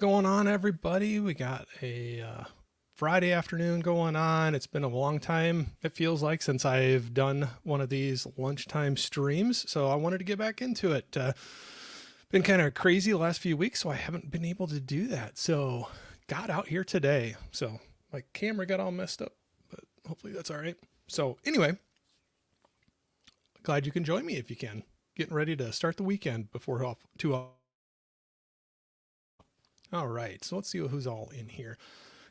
going on, everybody? We got a Friday afternoon going on. It's been a long time, it feels like, since I've done one of these lunchtime streams. So I wanted to get back into it. Been kind of crazy the last few weeks, so I haven't been able to do that. So got out here today. So my camera got all messed up, but hopefully that's all right. So anyway, glad you can join me if you can. Getting ready to start the weekend before two. All right, so let's see who's all in here.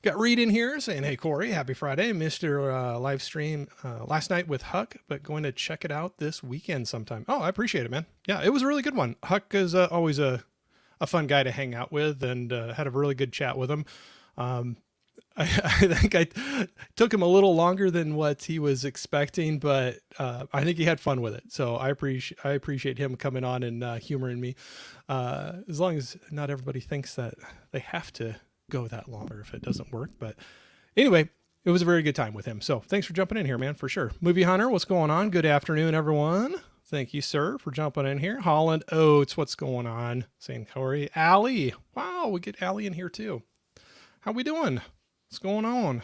Got Reed in here saying, hey, Corey, happy Friday. Missed your live stream last night with Huck, but going to check it out this weekend sometime. Oh, I appreciate it, man. Yeah, it was a really good one. Huck is always a fun guy to hang out with, and had a really good chat with him. I think I took him a little longer than what he was expecting, but I think he had fun with it. So I appreciate him coming on and humoring me. As long as not everybody thinks that they have to go that long or if it doesn't work. But anyway, it was a very good time with him. So thanks for jumping in here, man, for sure. Movie Hunter, what's going on? Good afternoon, everyone. Thank you, sir, for jumping in here. Holland Oates, what's going on? St. Corey. Allie. Wow, we get Allie in here too. How we doing? What's going on?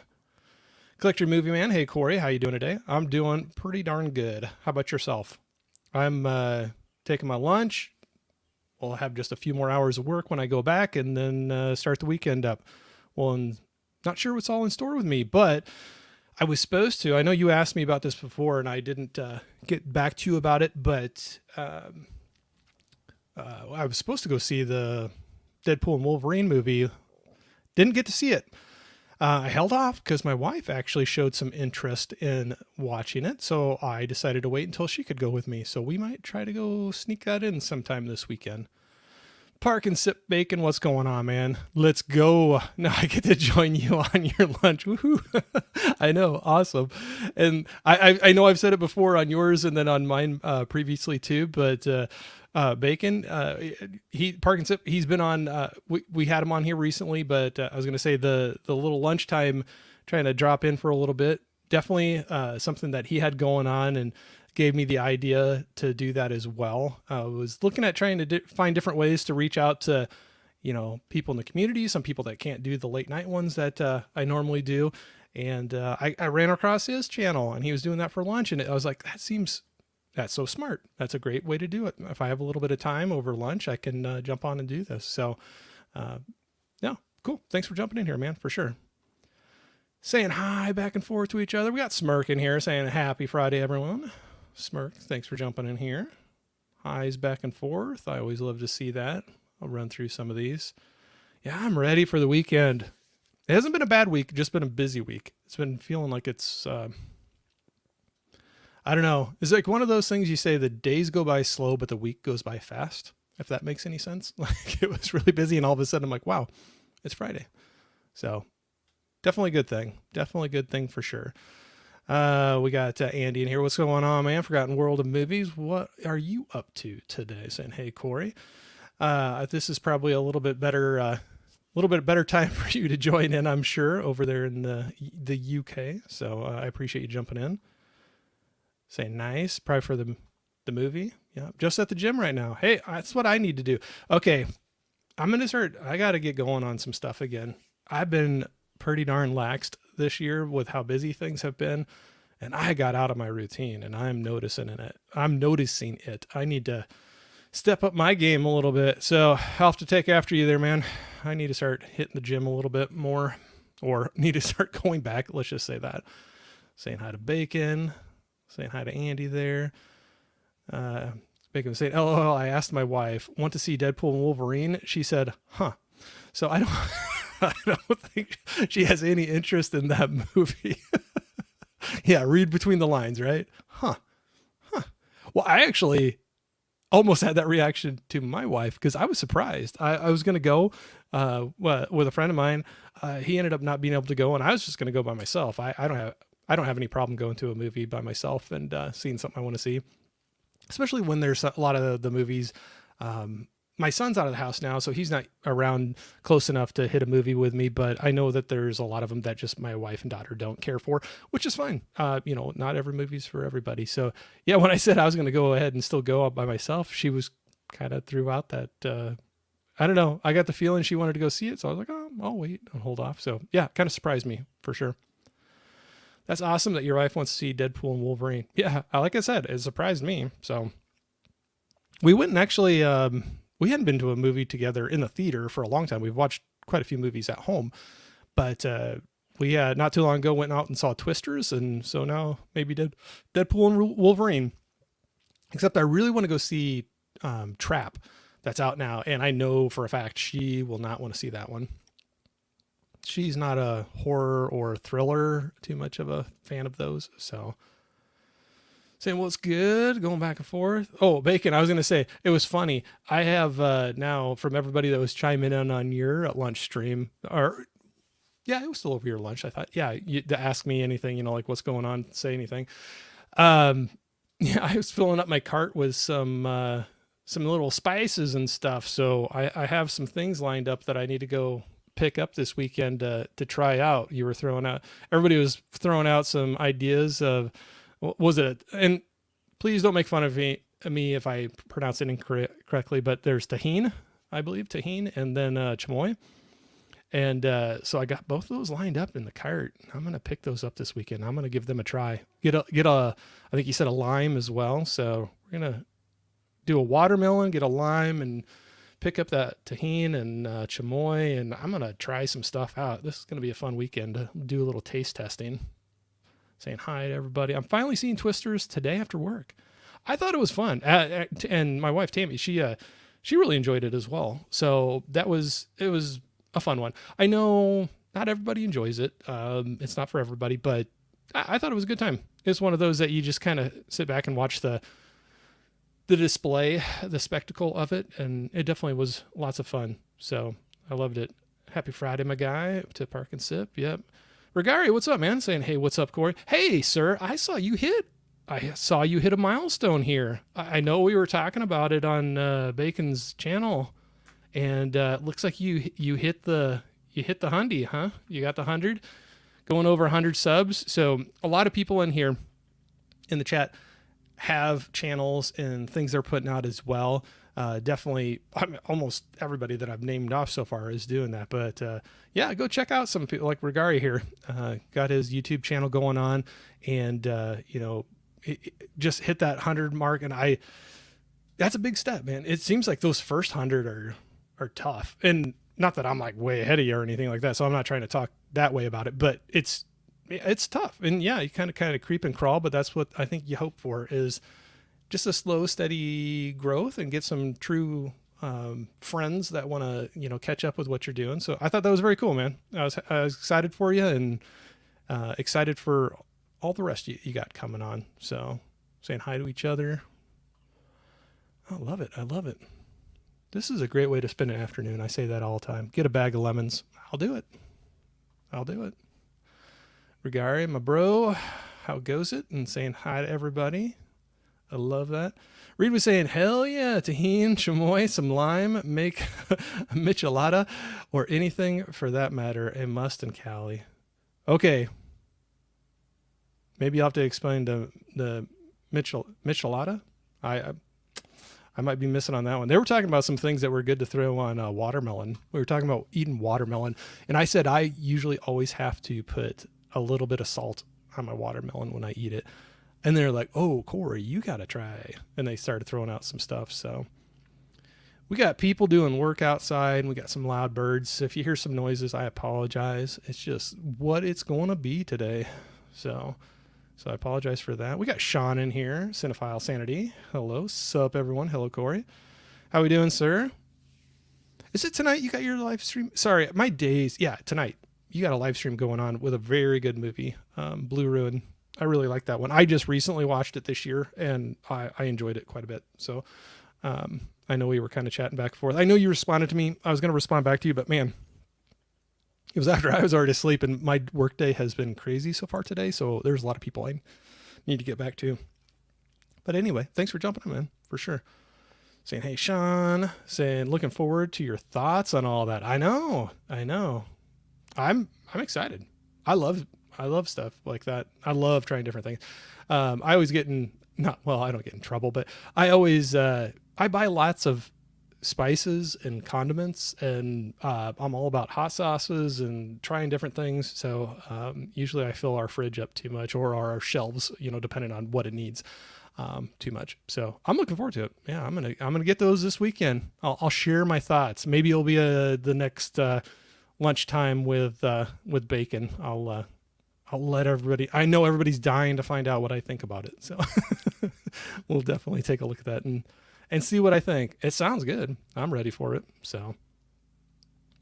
Collector Movie Man. Hey, Corey. How you doing today? I'm doing pretty darn good. How about yourself? I'm taking my lunch. We'll have just a few more hours of work when I go back and then start the weekend up. Well, I'm not sure what's all in store with me, but I was supposed to. I know you asked me about this before and I didn't get back to you about it, but I was supposed to go see the Deadpool and Wolverine movie. Didn't get to see it. I held off because my wife actually showed some interest in watching it. So I decided to wait until she could go with me. So we might try to go sneak that in sometime this weekend. Park and Sip Bacon, what's going on, man? Let's go. Now I get to join you on your lunch. Woohoo. I know. Awesome. And I know I've said it before on yours and then on mine previously too, but Bacon, Park and Sip, he's been on, we had him on here recently, but I was going to say the little lunchtime trying to drop in for a little bit. Definitely something that he had going on and gave me the idea to do that as well. I was looking at trying to find different ways to reach out to, people in the community, some people that can't do the late night ones that I normally do. And I ran across his channel and he was doing that for lunch. And I was like, that's so smart. That's a great way to do it. If I have a little bit of time over lunch, I can jump on and do this. So yeah, cool. Thanks for jumping in here, man, for sure. Saying hi back and forth to each other. We got Smirk in here saying happy Friday, everyone. Smirk, thanks for jumping in here. Hi's back and forth. I always love to see that. I'll run through some of these. Yeah, I'm ready for the weekend. It hasn't been a bad week, just been a busy week. It's been feeling like it's, I don't know. It's like one of those things you say the days go by slow, but the week goes by fast, if that makes any sense. Like it was really busy and all of a sudden I'm like, wow, it's Friday. So definitely a good thing. Definitely a good thing for sure. We got Andy in here. What's going on, man? Forgotten World of Movies. What are you up to today? Saying, hey, Corey. This is probably a little bit better time for you to join in, I'm sure, over there in the UK. So I appreciate you jumping in. Saying nice. Probably for the movie. Yeah, just at the gym right now. Hey, that's what I need to do. Okay, I'm going to start. I got to get going on some stuff again. I've been pretty darn laxed this year with how busy things have been. And I got out of my routine and I'm noticing it. I need to step up my game a little bit. So I'll have to take after you there, man. I need to start hitting the gym a little bit more or need to start going back. Let's just say that. Saying hi to Bacon, saying hi to Andy there. Bacon was saying, LOL, I asked my wife, want to see Deadpool and Wolverine? She said, huh. So I don't... I don't think she has any interest in that movie. Yeah, read between the lines, right? Huh. Well, I actually almost had that reaction to my wife because I was surprised. I was going to go with a friend of mine. He ended up not being able to go, and I was just going to go by myself. I don't have any problem going to a movie by myself and seeing something I want to see, especially when there's a lot of the movies. My son's out of the house now, so he's not around close enough to hit a movie with me, but I know that there's a lot of them that just my wife and daughter don't care for, which is fine. Not every movie's for everybody. So yeah, when I said I was going to go ahead and still go out by myself, she was kind of threw out that I don't know. I got the feeling she wanted to go see it. So I was like, oh, I'll wait and hold off. So yeah, kind of surprised me for sure. That's awesome that your wife wants to see Deadpool and Wolverine. Yeah, like I said, it surprised me. So we went and actually, we hadn't been to a movie together in the theater for a long time. We've watched quite a few movies at home, but we not too long ago went out and saw Twisters, and so now maybe Deadpool and Wolverine. Except I really want to go see Trap, that's out now, and I know for a fact she will not want to see that one. She's not a horror or thriller, too much of a fan of those. So saying, well, it's good, going back and forth. Oh, Bacon, I was going to say, it was funny. I have now, from everybody that was chiming in on your lunch stream, or yeah, it was still over your lunch. I thought, yeah, to ask me anything, like what's going on, say anything. Yeah, I was filling up my cart with some little spices and stuff. So I have some things lined up that I need to go pick up this weekend to try out. Everybody was throwing out some ideas of, what was it? And please don't make fun of me if I pronounce it incorrectly, but there's tahine, I believe, and then chamoy. And so I got both of those lined up in the cart. I'm going to pick those up this weekend. I'm going to give them a try. Get a, I think you said a lime as well. So we're going to do a watermelon, get a lime, and pick up that tahine and chamoy. And I'm going to try some stuff out. This is going to be a fun weekend to do a little taste testing. Saying hi to everybody. I'm finally seeing Twisters today after work. I thought it was fun. And my wife, Tammy, she really enjoyed it as well. So it was a fun one. I know not everybody enjoys it. It's not for everybody, but I thought it was a good time. It's one of those that you just kind of sit back and watch the display, the spectacle of it. And it definitely was lots of fun. So I loved it. Happy Friday, my guy, to Park and Sip. Yep. Regari, what's up, man? Saying, hey, what's up, Corey? Hey, sir, I saw you hit a milestone here. I know we were talking about it on Bacon's channel, and it looks like you hit the hundy, huh? You got the 100, going over 100 subs. So a lot of people in here in the chat have channels and things they're putting out as well. Definitely, almost everybody that I've named off so far is doing that. But yeah, go check out some people like Regari here. Got his YouTube channel going on, and just hit that 100 mark. And that's a big step, man. It seems like those first 100 are tough, and not that I'm like way ahead of you or anything like that. So I'm not trying to talk that way about it, but it's tough. And yeah, you kind of creep and crawl, but that's what I think you hope for, is just a slow, steady growth and get some true friends that want to, catch up with what you're doing. So I thought that was very cool, man. I was excited for you, and excited for all the rest you got coming on. So saying hi to each other. I love it. I love it. This is a great way to spend an afternoon. I say that all the time. Get a bag of lemons. I'll do it. Regari, my bro, how goes it? And saying hi to everybody. I love that. Reed was saying, hell yeah, tahine, chamoy, some lime, make a michelada, or anything for that matter, a must in Cali. Okay. Maybe I'll have to explain the michelada. I might be missing on that one. They were talking about some things that were good to throw on watermelon. We were talking about eating watermelon, and I said I usually always have to put a little bit of salt on my watermelon when I eat it. And they're like, oh, Corey, you got to try. And they started throwing out some stuff. So we got people doing work outside, and we got some loud birds. If you hear some noises, I apologize. It's just what it's going to be today. So I apologize for that. We got Sean in here, Cinephile Sanity. Hello. Sup, everyone. Hello, Corey. How we doing, sir? Is it tonight you got your live stream? Sorry, my days. Yeah, tonight. You got a live stream going on with a very good movie, Blue Ruin. I really like that one. I just recently watched it this year, and I enjoyed it quite a bit. So I know we were kind of chatting back and forth. I know you responded to me. I was going to respond back to you, but man, it was after I was already asleep, and my workday has been crazy so far today. So there's a lot of people I need to get back to. But anyway, thanks for jumping in, man, for sure. Saying, hey, Sean, saying, looking forward to your thoughts on all that. I know. I'm excited. I love stuff like that. I love trying different things. I always get I don't get in trouble, but I always, I buy lots of spices and condiments, and I'm all about hot sauces and trying different things. So usually I fill our fridge up too much, or our shelves, depending on what it needs, too much. So I'm looking forward to it. Yeah, I'm gonna get those this weekend. I'll share my thoughts. Maybe it'll be the next lunchtime with bacon. I'll let everybody. I know everybody's dying to find out what I think about it, so we'll definitely take a look at that and see what I think. It sounds good. I'm ready for it. So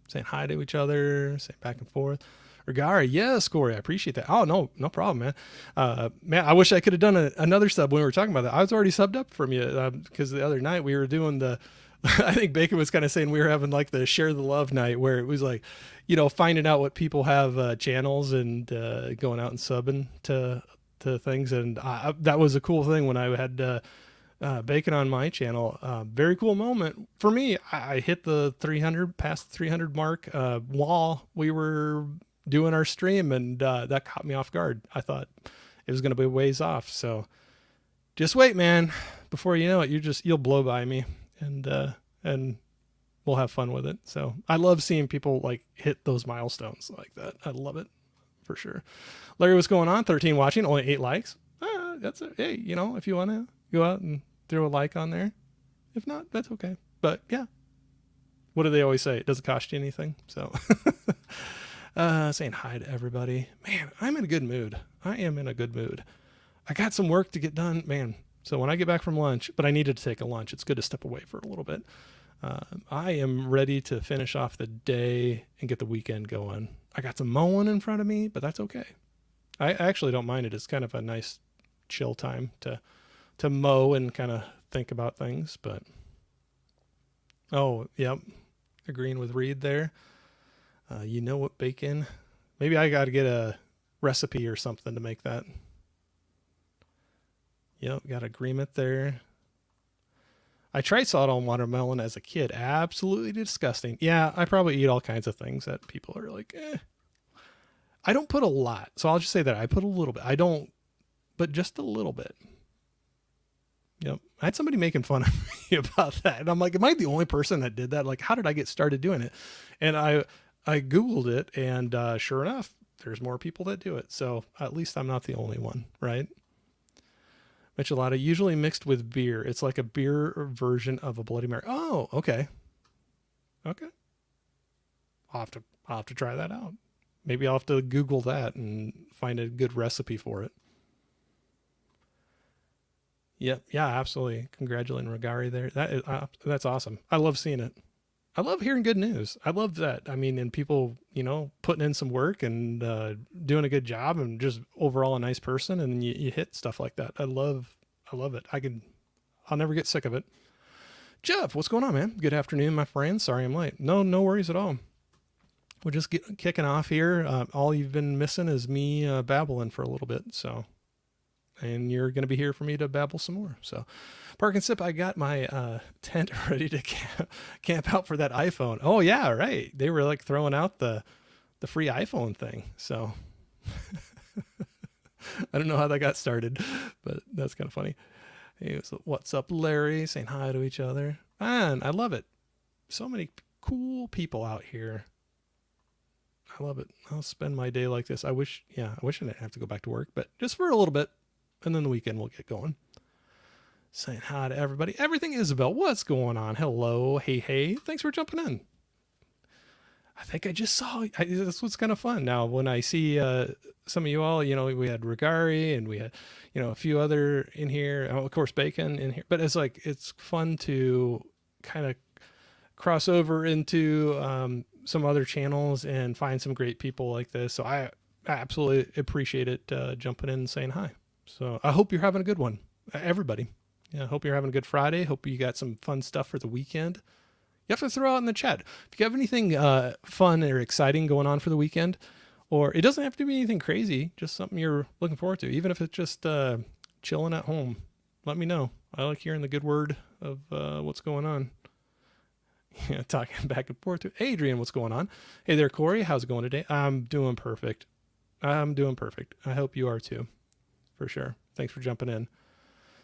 saying hi to each other, saying back and forth. Regari, yes, Corey, I appreciate that. Oh, no problem, man. Man, I wish I could have done another sub when we were talking about that. I was already subbed up from you because the other night we were doing I think Bacon was kind of saying we were having like the share the love night, where it was like, finding out what people have channels and going out and subbing to things. And that was a cool thing when I had Bacon on my channel. Very cool moment for me. I hit the 300, past the 300 mark while we were doing our stream, and that caught me off guard. I thought it was going to be ways off. So just wait, man. Before you know it, you'll blow by me, and we'll have fun with it. So I love seeing people like hit those milestones like that. I love it for sure. Larry, what's going on? 13 watching, only 8 likes. That's it. Hey, if you want to go out and throw a like on there, if not, that's okay. But yeah, what do they always say? It doesn't cost you anything. So saying hi to everybody. Man, I'm in a good mood. I am in a good mood. I got some work to get done, man. So when I get back from lunch, but I needed to take a lunch. It's good to step away for a little bit. I am ready to finish off the day and get the weekend going. I got some mowing in front of me, but that's okay. I actually don't mind it. It's kind of a nice chill time to mow and kind of think about things. But oh, yep, agreeing with Reed there. What bacon? Maybe I got to get a recipe or something to make that. Yep, got agreement there. I tried salt on watermelon as a kid. Absolutely disgusting. Yeah, I probably eat all kinds of things that people are like, eh. I don't put a lot. So I'll just say that I put a little bit. I don't, but just a little bit. Yep. I had somebody making fun of me about that. And I'm like, am I the only person that did that? Like, how did I get started doing it? And I Googled it, and sure enough, there's more people that do it. So at least I'm not the only one, right? Michelada, usually mixed with beer. It's like a beer version of a Bloody Mary. Oh, okay. Okay. I'll have to try that out. Maybe I'll have to Google that and find a good recipe for it. Yep. Yeah, absolutely. Congratulating Regari there. That's awesome. I love seeing it. I love hearing good news. I love that. I mean, and people, putting in some work and doing a good job, and just overall a nice person, and then you hit stuff like that. I love it. I'll never get sick of it. Jeff, what's going on, man? Good afternoon, my friend. Sorry I'm late. No worries at all. We'll just get kicking off here. All you've been missing is me babbling for a little bit. So, and you're going to be here for me to babble some more. So, Park and Sip, I got my tent ready to camp out for that iPhone. Oh yeah, right. They were like throwing out the free iPhone thing. So I don't know how that got started, but that's kind of funny. Hey, so what's up, Larry? Saying hi to each other. Man, I love it. So many cool people out here. I love it. I'll spend my day like this. I wish I didn't have to go back to work, but just for a little bit, and then the weekend we'll get going. Saying hi to everybody. Everything Isabel, what's going on? Hello. Hey. Thanks for jumping in. I think I just saw, this was kind of fun. Now, when I see some of you all, we had Regari, and we had, a few other in here. Oh, of course, Bacon in here. But it's fun to kind of cross over into some other channels and find some great people like this. So I absolutely appreciate it jumping in and saying hi. So I hope you're having a good one, everybody. I hope you're having a good Friday. Hope you got some fun stuff for the weekend. You have to throw out in the chat if you have anything fun or exciting going on for the weekend, or it doesn't have to be anything crazy, just something you're looking forward to, even if it's just chilling at home. Let me know. I like hearing the good word of what's going on. Talking back and forth to Adrian, what's going on? Hey there, Corey. How's it going today? I'm doing perfect. I hope you are too, for sure. Thanks for jumping in.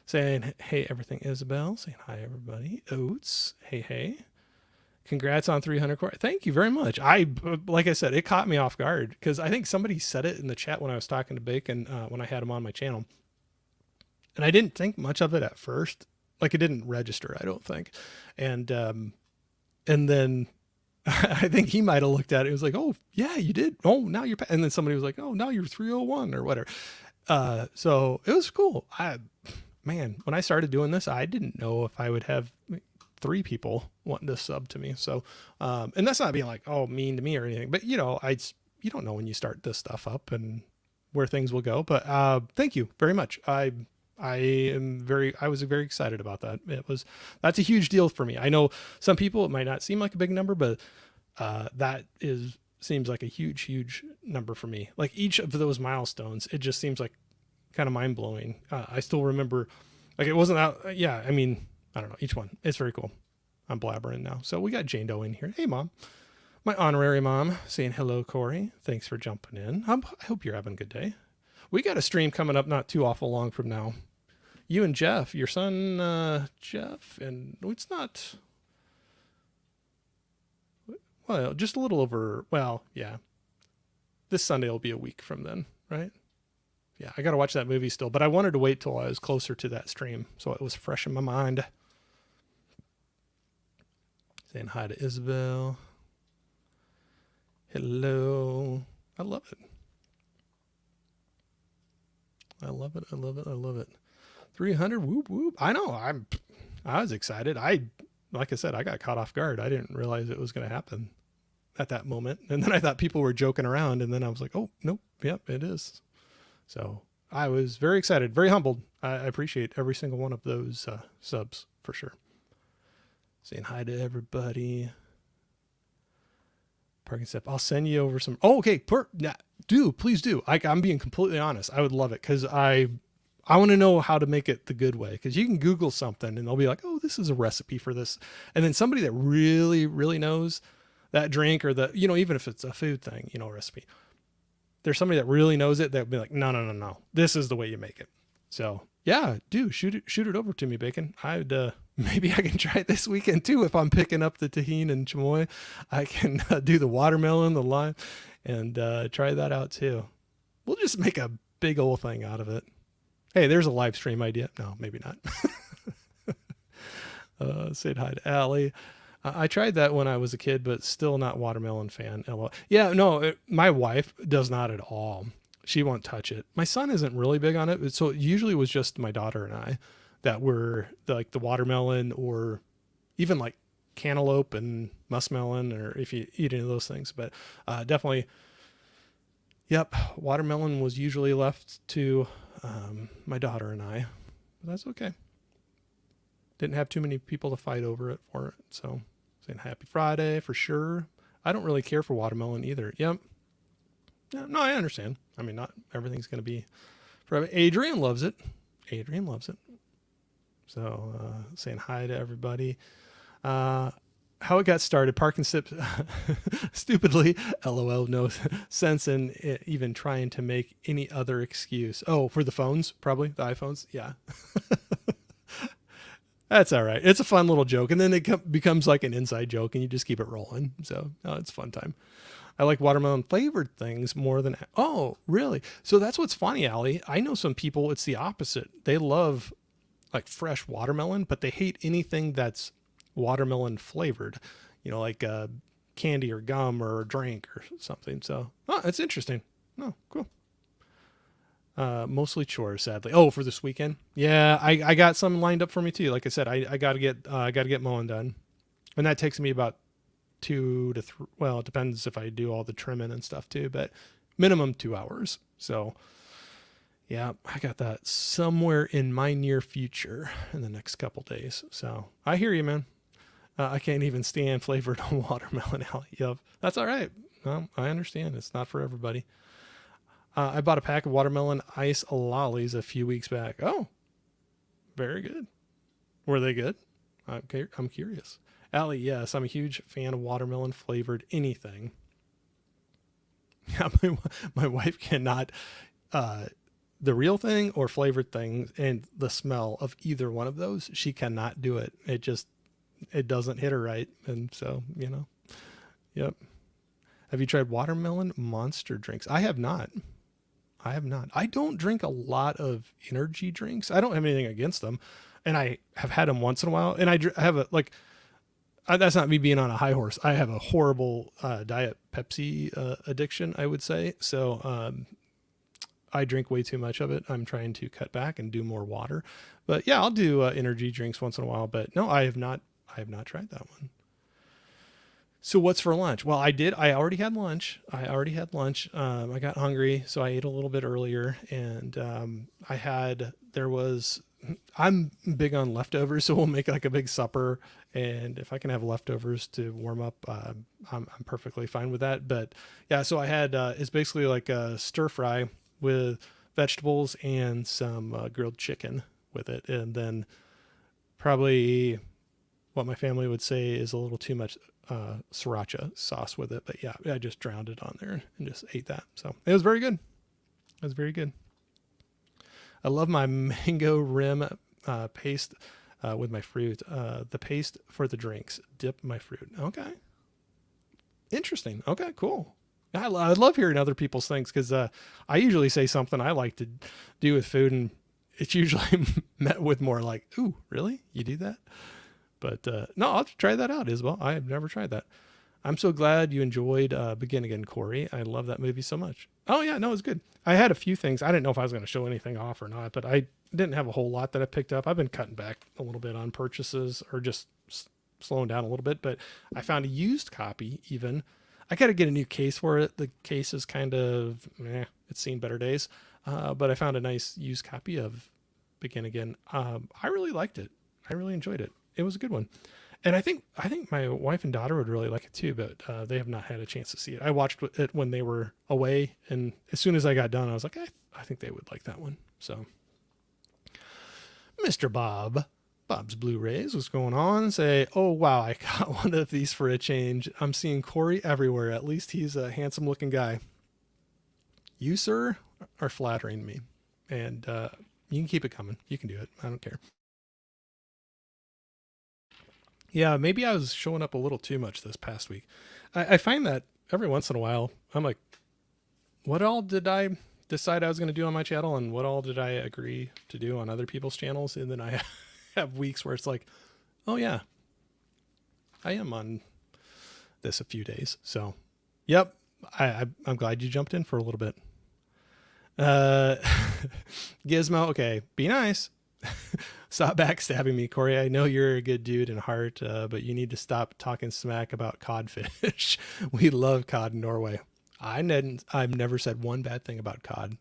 Saying, hey, everything, Isabel. Saying hi, everybody. Oats. Hey. Congrats on 300 core. Thank you very much. Like I said, it caught me off guard because I think somebody said it in the chat when I was talking to Bacon when I had him on my channel, and I didn't think much of it at first. Like it didn't register, I don't think, and then I think he might have looked at it. It was like, oh yeah, you did. Oh, now you're. And then somebody was like, oh, now you're 301 or whatever. So it was cool. Man, when I started doing this, I didn't know if I would have 3 people wanting to sub to me. So, and that's not being like, oh, mean to me or anything, but you don't know when you start this stuff up and where things will go. But, thank you very much. I was very excited about that. That's a huge deal for me. I know some people, it might not seem like a big number, but, seems like a huge number for me. Like each of those milestones, it just seems like kind of mind blowing. I still remember like it wasn't that, yeah. I mean, I don't know, each one. It's very cool. I'm blabbering now. So we got Jane Doe in here. Hey mom, my honorary mom saying hello, Corey. Thanks for jumping in. I hope you're having a good day. We got a stream coming up not too awful long from now. You and Jeff, your son, Jeff, and it's not, well, just a little over, well, yeah. This Sunday will be a week from then, right? Yeah, I got to watch that movie still, but I wanted to wait till I was closer to that stream, so it was fresh in my mind. Saying hi to Isabel. Hello. I love it. I love it. I love it. I love it. 300. Whoop, whoop. I know. I was excited. Like I said, I got caught off guard. I didn't realize it was going to happen at that moment. And then I thought people were joking around. And then I was like, oh, nope. Yep, it is. So I was very excited, very humbled. I appreciate every single one of those subs for sure. Saying hi to everybody. Parking step. I'll send you over some. Oh, okay. Please do. I'm being completely honest. I would love it because I want to know how to make it the good way. Because you can Google something and they'll be like, oh, this is a recipe for this. And then somebody that really, really knows that drink or the, even if it's a food thing, recipe. There's somebody that really knows it that would be like, no. This is the way you make it. So yeah, shoot it over to me, Bacon. Maybe I can try it this weekend too. If I'm picking up the tahini and chamoy, I can do the watermelon, the lime, and try that out too. We'll just make a big old thing out of it. Hey, there's a live stream idea. No, maybe not. Say hi to Allie. I tried that when I was a kid, but still not watermelon fan. LOL. Yeah, no, my wife does not at all. She won't touch it. My son isn't really big on it. So it usually was just my daughter and I that were like the watermelon or even like cantaloupe and muskmelon, or if you eat any of those things. But definitely, yep, watermelon was usually left to my daughter and I. But that's okay. Didn't have too many people to fight over it for it. So saying happy Friday for sure. I don't really care for watermelon either. Yep. Yeah, no, I understand. I mean, not everything's going to be forever. Adrian loves it. So saying hi to everybody. How it got started, Park and Sip stupidly, LOL, no sense in even trying to make any other excuse. Oh, for the phones, probably the iPhones. Yeah. That's all right. It's a fun little joke. And then it becomes like an inside joke and you just keep it rolling. So it's fun time. I like watermelon flavored things more than, oh, really? So that's what's funny, Allie. I know some people, it's the opposite. They love like fresh watermelon, but they hate anything that's watermelon flavored, like candy or gum or a drink or something. So, it's interesting. Oh, cool. Mostly chores, sadly. Oh, for this weekend. Yeah. I got some lined up for me too. Like I said, I gotta get mowing done, and that takes me about 2 to 3. Well, it depends if I do all the trimming and stuff too, but minimum 2 hours. So yeah, I got that somewhere in my near future in the next couple days. So I hear you, man. I can't even stand flavored watermelon. Yep. That's all right. No, I understand. It's not for everybody. I bought a pack of watermelon ice lollies a few weeks back. Oh, very good. Were they good? I'm curious. Allie, yes, I'm a huge fan of watermelon flavored anything. Yeah, my wife cannot, the real thing or flavored things and the smell of either one of those, she cannot do it. It just, it doesn't hit her right. And so, yep. Have you tried watermelon monster drinks? I have not. I have not. I don't drink a lot of energy drinks. I don't have anything against them. And I have had them once in a while. And I have a, like, that's not me being on a high horse. I have a horrible diet Pepsi addiction, I would say. So I drink way too much of it. I'm trying to cut back and do more water. But yeah, I'll do energy drinks once in a while. But no, I have not. I have not tried that one. So what's for lunch? Well, I did. I already had lunch. I got hungry, so I ate a little bit earlier, and I'm big on leftovers, so we'll make like a big supper. And if I can have leftovers to warm up, I'm perfectly fine with that. But yeah, so I had, it's basically like a stir fry with vegetables and some grilled chicken with it. And then probably what my family would say is a little too much sriracha sauce with it. But yeah, I just drowned it on there and just ate that. So it was very good. It was very good. I love my mango rim paste with my fruit. The paste for the drinks. Dip my fruit. Okay. Interesting. Okay, cool. I love hearing other people's things because I usually say something I like to do with food, and it's usually met with more like, ooh, really? You do that? But no, I'll try that out, Isabel. I have never tried that. I'm so glad you enjoyed Begin Again, Corey. I love that movie so much. Oh, yeah, no, it was good. I had a few things. I didn't know if I was going to show anything off or not, but I didn't have a whole lot that I picked up. I've been cutting back a little bit on purchases or just slowing down a little bit, but I found a used copy even. I got to get a new case for it. The case is kind of, it's seen better days. But I found a nice used copy of Begin Again. I really liked it. I really enjoyed it. It was a good one. And I think my wife and daughter would really like it too, but they have not had a chance to see it. I watched it when they were away, and as soon as I got done, I was like, I think they would like that one. So, Mr. Bob's Blu-rays, what's going on? Say, oh wow, I got one of these for a change. I'm seeing Corey everywhere. At least he's a handsome-looking guy. You, sir, are flattering me, and you can keep it coming. You can do it. I don't care. Yeah, maybe I was showing up a little too much this past week. I find that every once in a while, I'm like, what all did I decide I was going to do on my channel, and what all did I agree to do on other people's channels? And then I have weeks where it's like, oh yeah, I am on this a few days. So, yep, I'm glad you jumped in for a little bit. Gizmo, okay, be nice. Stop backstabbing me, Corey. I know you're a good dude in heart, but you need to stop talking smack about codfish. We love cod in Norway. I've never said one bad thing about cod.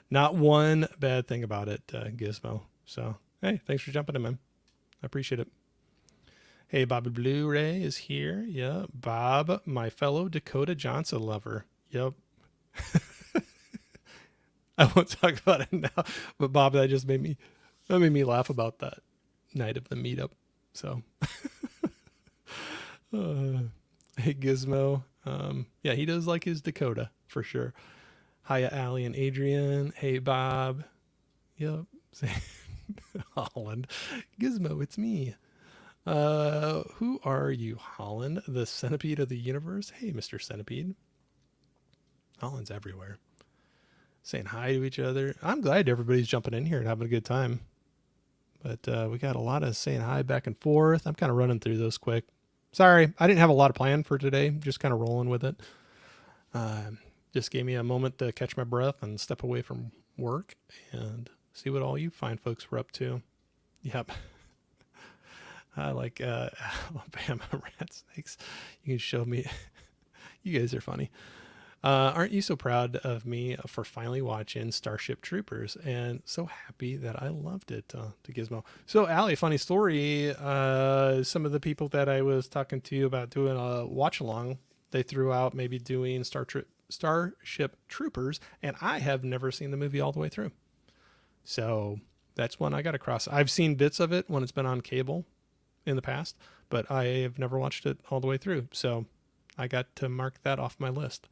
Not one bad thing about it, Gizmo. So, hey, thanks for jumping in, man. I appreciate it. Hey, Bobby Blu-ray is here. Yeah, Bob, my fellow Dakota Johnson lover. Yep. I won't talk about it now, but Bob, that made me laugh about that night of the meetup. So, hey Gizmo, yeah, he does like his Dakota for sure. Hiya, Allie and Adrian. Hey Bob, yep. Holland, Gizmo, it's me. Who are you, Holland? The centipede of the universe? Hey, Mr. Centipede. Holland's everywhere. Saying hi to each other. I'm glad everybody's jumping in here and having a good time. But we got a lot of saying hi back and forth. I'm kind of running through those quick. Sorry, I didn't have a lot of plan for today. Just kind of rolling with it. Just gave me a moment to catch my breath and step away from work and see what all you fine folks were up to. Yep. I like Alabama rat snakes. You can show me. You guys are funny. Aren't you so proud of me for finally watching Starship Troopers, and so happy that I loved it, to Gizmo. So Allie, funny story, some of the people that I was talking to about doing a watch along, they threw out maybe doing Starship Troopers, and I have never seen the movie all the way through. So that's one I got to cross. I've seen bits of it when it's been on cable in the past, but I have never watched it all the way through. So I got to mark that off my list.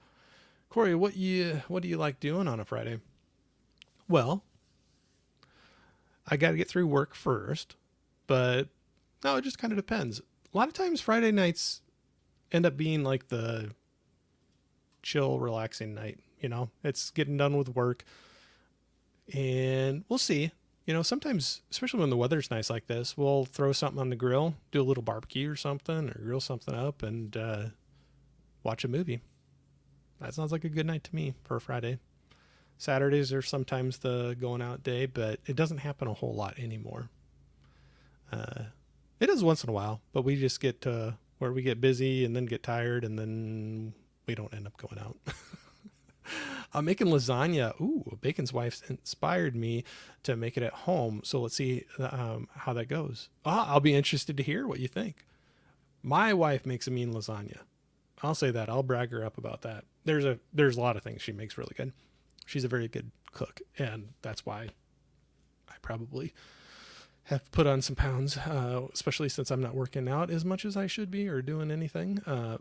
Corey, what do you like doing on a Friday? Well, I got to get through work first, but No, it just kind of depends. A lot of times Friday nights end up being like the chill, relaxing night. It's getting done with work, and we'll see. Sometimes, especially when the weather's nice like this, we'll throw something on the grill, do a little barbecue or something, or grill something up, and watch a movie. That sounds like a good night to me for a Friday. Saturdays are sometimes the going out day, but it doesn't happen a whole lot anymore. It is once in a while, but we just get to where we get busy and then get tired, and then we don't end up going out. I'm making lasagna. Ooh, Bacon's wife inspired me to make it at home. So let's see how that goes. I'll be interested to hear what you think. My wife makes a mean lasagna. I'll say that. I'll brag her up about that. There's a lot of things she makes really good. She's a very good cook, and that's why I probably have put on some pounds, especially since I'm not working out as much as I should be or doing anything,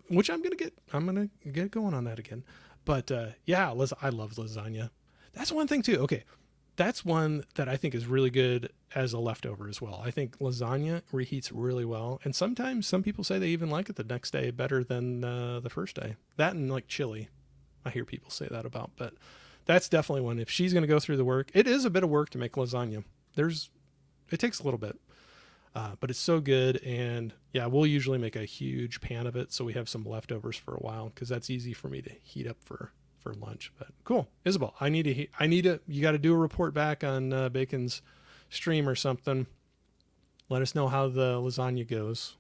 which I'm gonna get going on that again. But yeah, I love lasagna. That's one thing too. Okay, that's one that I think is really good as a leftover as well. I think lasagna reheats really well, and sometimes some people say they even like it the next day better than the first day. That and like chili, I hear people say that about. But that's definitely one. If she's gonna go through the work, it is a bit of work to make lasagna. It takes a little bit, but it's so good. And yeah, we'll usually make a huge pan of it, so we have some leftovers for a while, because that's easy for me to heat up for lunch. But cool, Isabel, you got to do a report back on Bacon's stream or something. Let us know how the lasagna goes.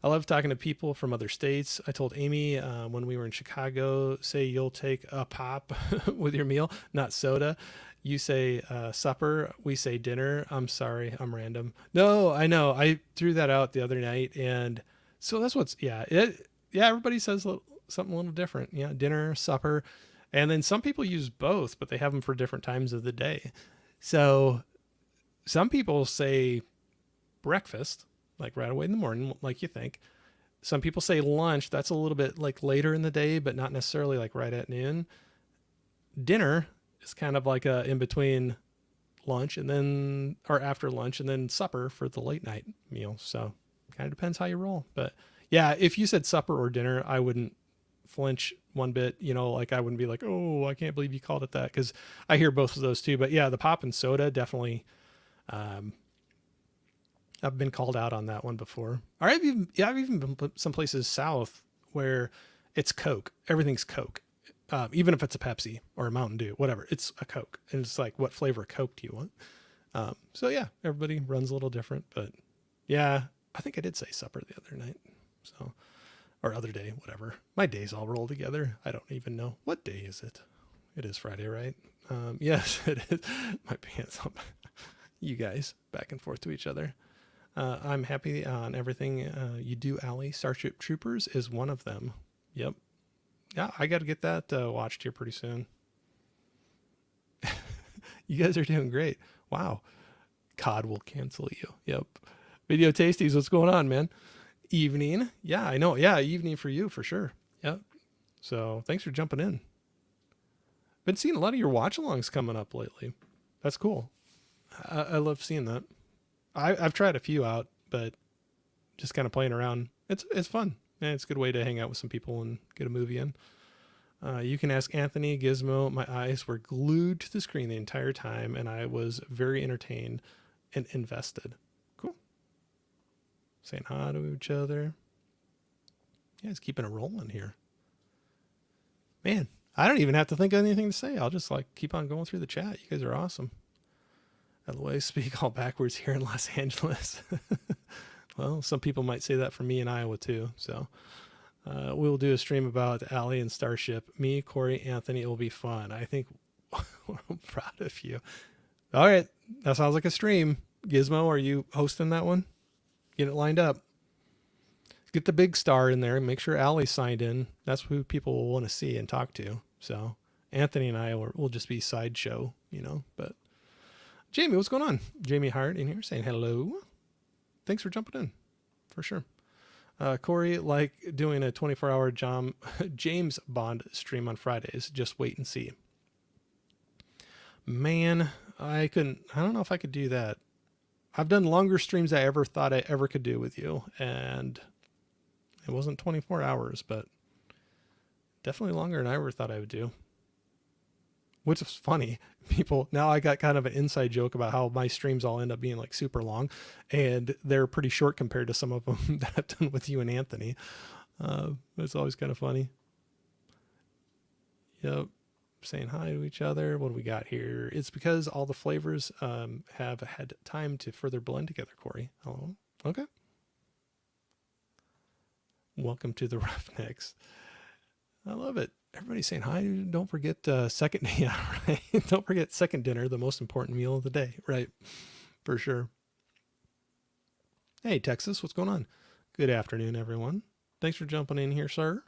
I love talking to people from other states. I told Amy when we were in Chicago, say you'll take a pop with your meal, not soda. You say supper, we say dinner. I'm sorry, I'm random. No, I know. I threw that out the other night, and so that's everybody says something a little different. Yeah, dinner, supper, and then some people use both, but they have them for different times of the day. So some people say breakfast, like right away in the morning, like you think. Some people say lunch. That's a little bit like later in the day, but not necessarily like right at noon. Dinner is kind of like a in between lunch and then, or after lunch, and then supper for the late night meal. So kind of depends how you roll. But yeah, if you said supper or dinner, I wouldn't flinch one bit. Like I wouldn't be like, oh, I can't believe you called it that, because I hear both of those too. But yeah, the pop and soda definitely. I've been called out on that one before. Or I've even been some places south where it's Coke. Everything's Coke. Even if it's a Pepsi or a Mountain Dew, whatever, it's a Coke. And it's like, what flavor of Coke do you want? So yeah, everybody runs a little different, but yeah, I think I did say supper the other night. So, or other day, whatever. My days all roll together. I don't even know. What day is it? It is Friday, right? Yes, it is. My pants up. You guys back and forth to each other. I'm happy on everything you do, Allie. Starship Troopers is one of them. Yep. Yeah, I got to get that watched here pretty soon. You guys are doing great. Wow. COD will cancel you. Yep. Video Tasties, what's going on, man? Evening. Yeah, I know. Yeah, evening for you for sure. Yep. So thanks for jumping in. Been seeing a lot of your watch-alongs coming up lately. That's cool. I love seeing that. I've tried a few out, but just kind of playing around. It's fun. And it's a good way to hang out with some people and get a movie in. You can ask Anthony Gizmo. My eyes were glued to the screen the entire time, and I was very entertained and invested. Cool. Saying hi to each other. Yeah, it's keeping it rolling here. Man, I don't even have to think of anything to say. I'll just keep on going through the chat. You guys are awesome. Otherwise, speak all backwards here in Los Angeles. Well, some people might say that for me in Iowa too. So we'll do a stream about Allie and Starship. Me, Corey, Anthony. It will be fun. I think I'm proud of you. All right. That sounds like a stream. Gizmo, are you hosting that one? Get it lined up. Get the big star in there and make sure Allie's signed in. That's who people will want to see and talk to. So Anthony and I will just be sideshow, but Jamie, what's going on? Jamie Hart in here saying hello. Thanks for jumping in, for sure. Corey, like doing a 24-hour James Bond stream on Fridays. Just wait and see. Man, I don't know if I could do that. I've done longer streams than I ever thought I ever could do with you, and it wasn't 24 hours, but definitely longer than I ever thought I would do. Which is funny. People, now I got kind of an inside joke about how my streams all end up being like super long, and they're pretty short compared to some of them that I've done with you and Anthony. It's always kind of funny. Yep. Saying hi to each other. What do we got here? It's because all the flavors have had time to further blend together, Corey. Oh, okay. Welcome to the Roughnecks. I love it. Everybody's saying hi. Don't forget second, yeah, right. Don't forget second dinner, the most important meal of the day, right? For sure. Hey, Texas, what's going on? Good afternoon, everyone. Thanks for jumping in here, sir.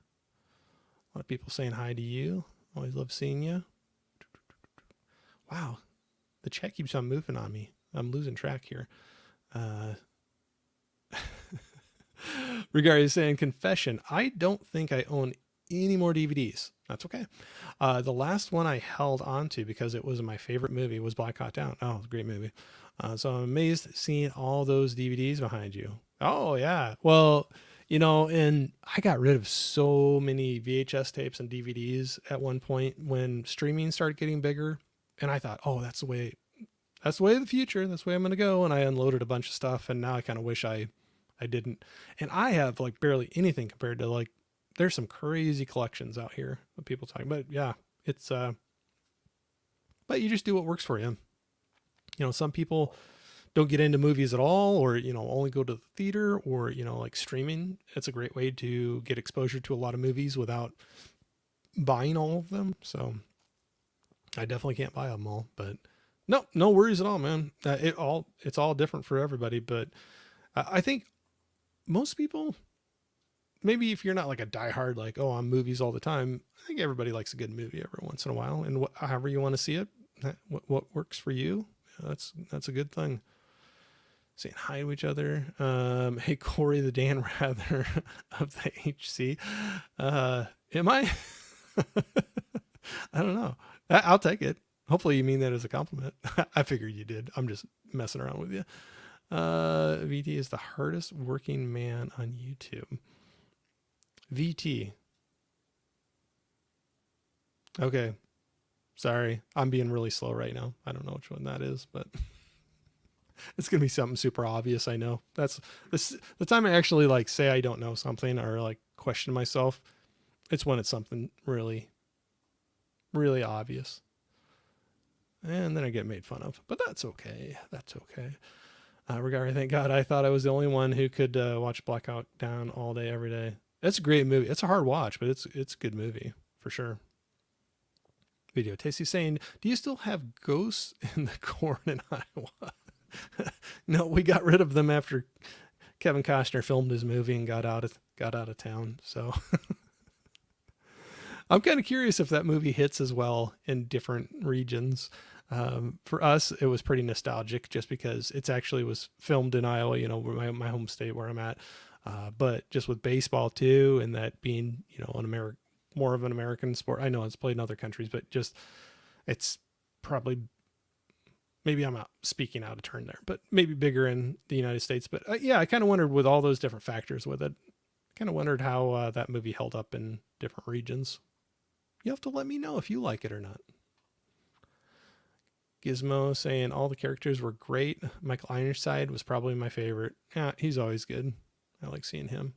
A lot of people saying hi to you. Always love seeing you. Wow, the chat keeps on moving on me. I'm losing track here. Regarding saying confession, I don't think I own any more DVDs. That's okay. The last one I held on to because it was my favorite movie was Black Hawk Down. Oh, it's a great movie. So I'm amazed seeing all those DVDs behind you. Oh yeah. Well, and I got rid of so many VHS tapes and DVDs at one point when streaming started getting bigger. And I thought, oh, that's the way of the future. That's the way I'm going to go. And I unloaded a bunch of stuff. And now I kind of wish I didn't. And I have like barely anything compared to like, there's some crazy collections out here of people talking, but yeah, it's, but you just do what works for you. Some people don't get into movies at all, or, only go to the theater, or, like streaming. It's a great way to get exposure to a lot of movies without buying all of them. So I definitely can't buy them all, but no worries at all, man. It's all different for everybody, but I think most people, maybe if you're not like a diehard, like, oh, I'm movies all the time, I think everybody likes a good movie every once in a while, and however you want to see it, what works for you, that's a good thing. Saying hi to each other. Hey, Corey, the Dan Rather of the HC. Am I? I don't know. I'll take it. Hopefully you mean that as a compliment. I figured you did. I'm just messing around with you. VT is the hardest working man on YouTube. VT. Okay. Sorry. I'm being really slow right now. I don't know which one that is, but it's going to be something super obvious. I know. That's the time I actually like say I don't know something or like question myself. It's when it's something really, really obvious. And then I get made fun of, but that's okay. That's okay. Regarding, thank God, I thought I was the only one who could watch Black Hawk Down all day, every day. It's a great movie. It's a hard watch, but it's a good movie for sure. Video Tasty saying, do you still have ghosts in the corn in Iowa? No, we got rid of them after Kevin Costner filmed his movie and got out of town. So I'm kind of curious if that movie hits as well in different regions. For us, it was pretty nostalgic just because it's actually was filmed in Iowa, my home state where I'm at. But just with baseball too, and that being, more of an American sport. I know it's played in other countries, but just it's probably, maybe I'm not speaking out of turn there, but maybe bigger in the United States. But yeah, I kind of wondered with all those different factors with it, kind of wondered how that movie held up in different regions. You have to let me know if you like it or not. Gizmo saying all the characters were great. Michael Ironside was probably my favorite. Yeah, he's always good. I like seeing him.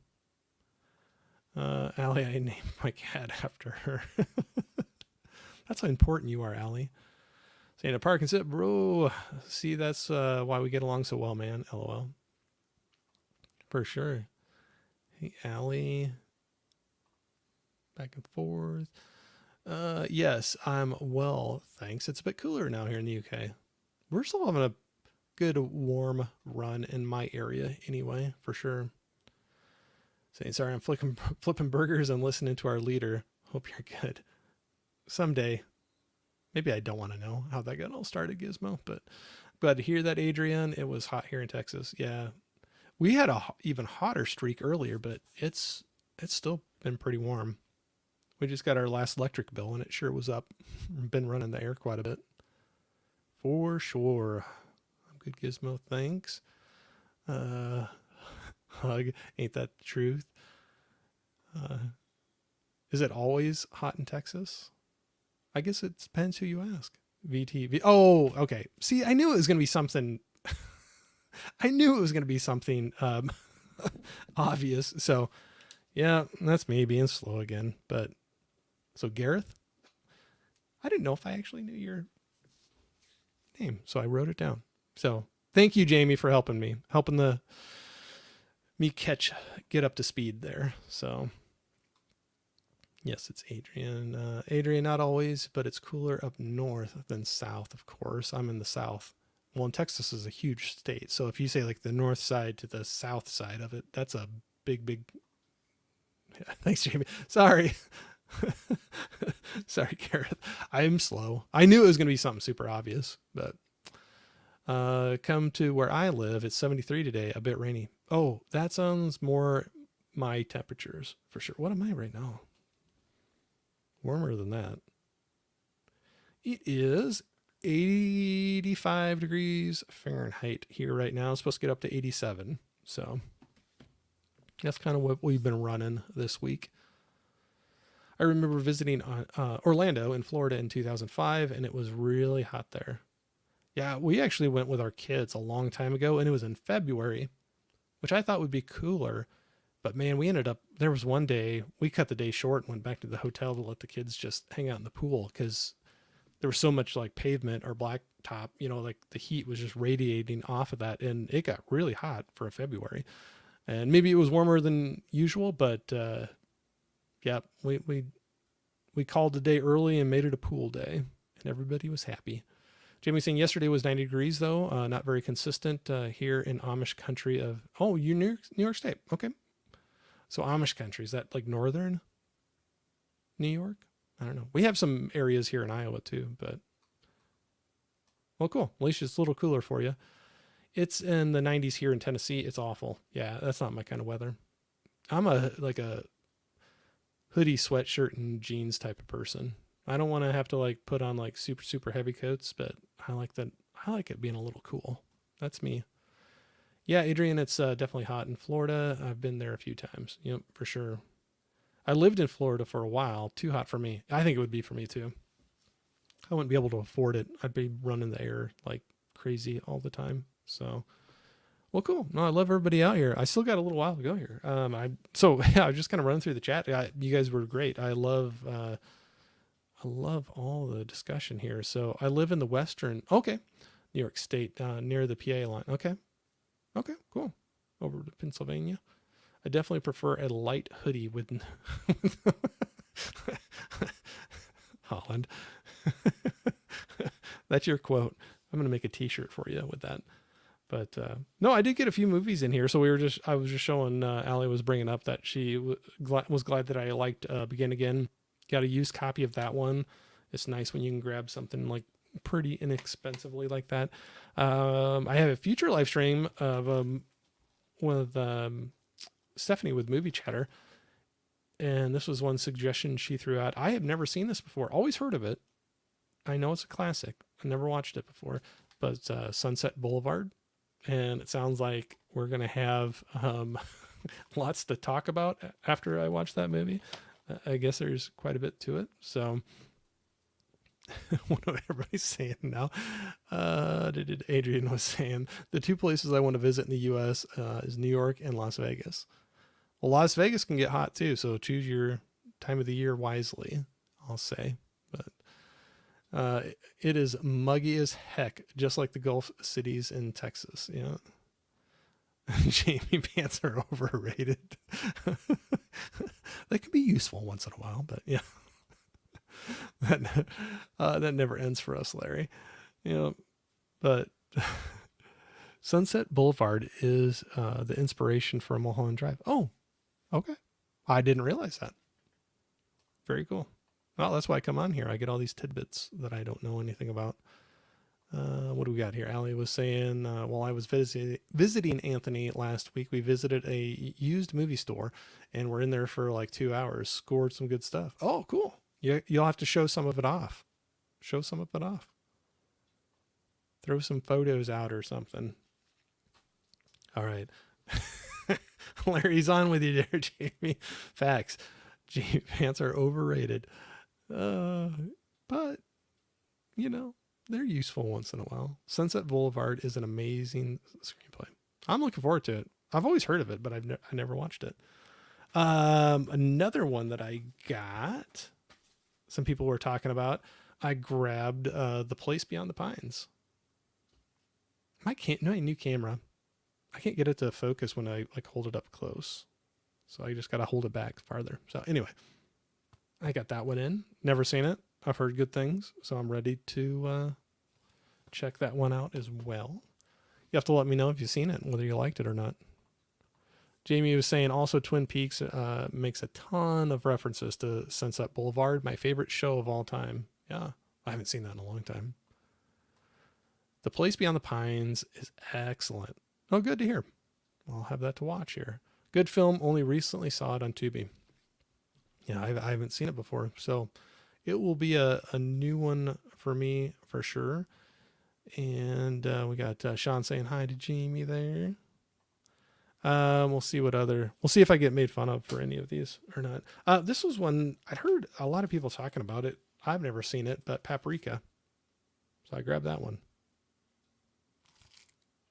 Allie, I named my cat after her. That's how important you are, Allie. Saying a park and sit, bro. See, that's why we get along so well, man. LOL. For sure. Hey, Allie. Back and forth. Yes, I'm well, thanks. It's a bit cooler now here in the UK. We're still having a good warm run in my area anyway, for sure. Saying, sorry, I'm flipping burgers and listening to our leader. Hope you're good. Someday. Maybe I don't want to know how that got all started, Gizmo, but glad to hear that, Adrian. It was hot here in Texas. Yeah. We had a even hotter streak earlier, but it's still been pretty warm. We just got our last electric bill and it sure was up. Been running the air quite a bit. For sure. I'm Good gizmo, thanks. Uh, hug, ain't that the truth? Uh, is it always hot in Texas? I guess it depends who you ask. VTV. Oh, okay. See, I knew it was going to be something. I knew it was going to be something obvious. So, yeah, that's me being slow again. But so Gareth, I didn't know if I actually knew your name, so I wrote it down. So thank you, Jamie, for helping me, helping me get up to speed there. So yes, it's Adrian. Adrian, not always, but it's cooler up north than south, of course. I'm in the south. Well, and Texas is a huge state. So if you say like the north side to the south side of it, that's a big, big. Yeah, thanks, Jamie. Sorry. Sorry, Gareth. I'm slow. I knew it was going to be something super obvious, but come to where I live. It's 73 today, a bit rainy. Oh, that sounds more my temperatures for sure. What am I right now? Warmer than that. It is 85 degrees Fahrenheit here right now. It's supposed to get up to 87. So that's kind of what we've been running this week. I remember visiting Orlando in Florida in 2005, and it was really hot there. Yeah, we actually went with our kids a long time ago, and it was in February, which I thought would be cooler. But man, we ended up, there was one day, we cut the day short and went back to the hotel to let the kids just hang out in the pool because there was so much like pavement or blacktop, like the heat was just radiating off of that. And it got really hot for a February. And maybe it was warmer than usual, but yeah, we called the day early and made it a pool day, and everybody was happy. Jamie saying yesterday was 90 degrees though, not very consistent here in Amish country of. Oh, you New York State, okay. So Amish country, is that like northern New York? I don't know. We have some areas here in Iowa too, but well, cool. At least it's a little cooler for you. It's in the 90s here in Tennessee. It's awful. Yeah, that's not my kind of weather. I'm a hoodie, sweatshirt, and jeans type of person. I don't want to have to like put on like super, super heavy coats, but I like that. I like it being a little cool. That's me. Yeah, Adrian, it's definitely hot in Florida. I've been there a few times. Yep, for sure. I lived in Florida for a while. Too hot for me. I think it would be for me too. I wouldn't be able to afford it. I'd be running the air like crazy all the time. So, well, cool. No, I love everybody out here. I still got a little while to go here. Yeah, I just kind of run through the chat. You guys were great. I love all the discussion here. So I live in the Western, okay, New York State, near the PA line. Okay. Okay, cool. Over to Pennsylvania. I definitely prefer a light hoodie with Holland. That's your quote. I'm going to make a t-shirt for you with that. But no, I did get a few movies in here. So I was just showing, Allie was bringing up that she was glad that I liked Begin Again. Got a used copy of that one. It's nice when you can grab something like pretty inexpensively like that. I have a future live stream of with Stephanie with Movie Chatter, and this was one suggestion she threw out. I have never seen this before. Always heard of it. I know it's a classic. I never watched it before, but Sunset Boulevard, and it sounds like we're gonna have lots to talk about after I watch that movie. I guess there's quite a bit to it. So what everybody's saying now. Adrian was saying the two places I want to visit in the U.S. Is New York and Las Vegas. Well, Las Vegas can get hot too, so choose your time of the year wisely, I'll say. But it is muggy as heck, just like the Gulf cities in Texas. Yeah. Jamie pants are overrated. They can be useful once in a while, but yeah. That never ends for us, Larry. But Sunset Boulevard is the inspiration for Mulholland Drive. Oh, okay. I didn't realize that. Very cool. Well, that's why I come on here. I get all these tidbits that I don't know anything about. What do we got here? Allie was saying, while I was visiting Anthony last week, we visited a used movie store and we're in there for like 2 hours, scored some good stuff. Oh, cool. You'll have to show some of it off. Show some of it off. Throw some photos out or something. All right. Larry's on with you there, Jamie. Facts. G pants are overrated. But, you know, they're useful once in a while. Sunset Boulevard is an amazing screenplay. I'm looking forward to it. I've always heard of it, but I never watched it. Another one that I got, some people were talking about, I grabbed The Place Beyond the Pines. My new camera, I can't get it to focus when I like hold it up close. So I just got to hold it back farther. So anyway, I got that one in. Never seen it. I've heard good things. So I'm ready to check that one out as well. You have to let me know if you've seen it, whether you liked it or not. Jamie was saying also Twin Peaks makes a ton of references to Sunset Boulevard, my favorite show of all time. Yeah, I haven't seen that in a long time. The Place Beyond the Pines is excellent. Oh, good to hear. I'll have that to watch here. Good film. Only recently saw it on Tubi. Yeah, I haven't seen it before. So it will be a new one for me for sure. And we got Sean saying hi to Jamie there. We'll see we'll see if I get made fun of for any of these or not. This was one I'd heard a lot of people talking about it. I've never seen it, but Paprika. So I grabbed that one.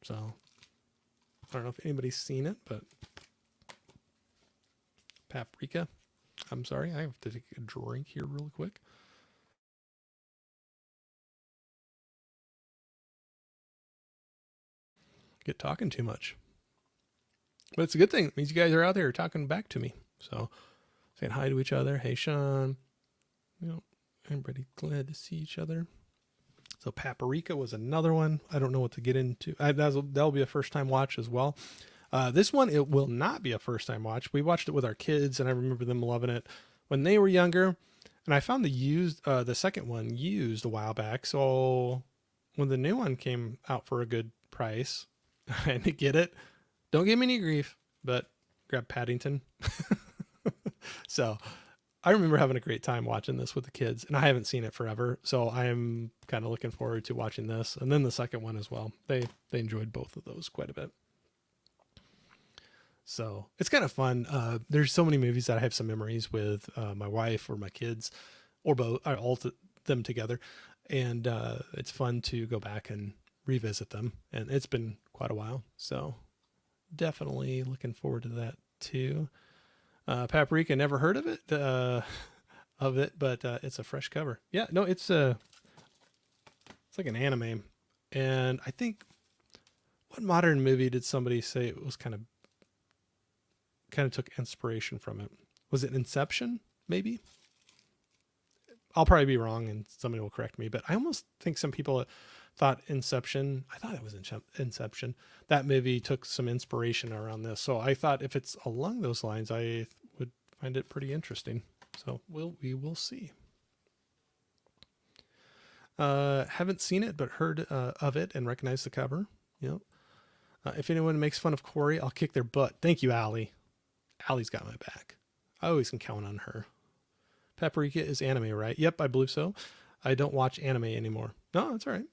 So I don't know if anybody's seen it, but Paprika. I'm sorry, I have to take a drink here real quick. Get talking too much. But it's a good thing. It means you guys are out there talking back to me. So saying hi to each other. Hey, Sean. You know, everybody glad to see each other. So Paprika was another one. I don't know what to get into. That'll be a first time watch as well. This one, it will not be a first time watch. We watched it with our kids and I remember them loving it when they were younger. And I found the second one used a while back. So when the new one came out for a good price, I had to get it. Don't give me any grief, but grab Paddington. So I remember having a great time watching this with the kids, and I haven't seen it forever. So I am kind of looking forward to watching this. And then the second one as well. They enjoyed both of those quite a bit. So it's kind of fun. There's so many movies that I have some memories with my wife or my kids or both, or all them together. And it's fun to go back and revisit them. And it's been quite a while. So definitely looking forward to that too. Paprika, never heard of it, but it's a fresh cover. Yeah, no, it's like an anime. And I think, what modern movie did somebody say it was kind of took inspiration from it? Was it Inception? Maybe. I'll probably be wrong and somebody will correct me, but I almost think some people thought Inception, I thought it was Inception. That movie took some inspiration around this. So I thought if it's along those lines, I would find it pretty interesting. So we will see. Haven't seen it, but heard of it and recognize the cover. Yep. If anyone makes fun of Corey, I'll kick their butt. Thank you, Allie. Allie's got my back. I always can count on her. Paprika is anime, right? Yep, I believe so. I don't watch anime anymore. No, that's all right.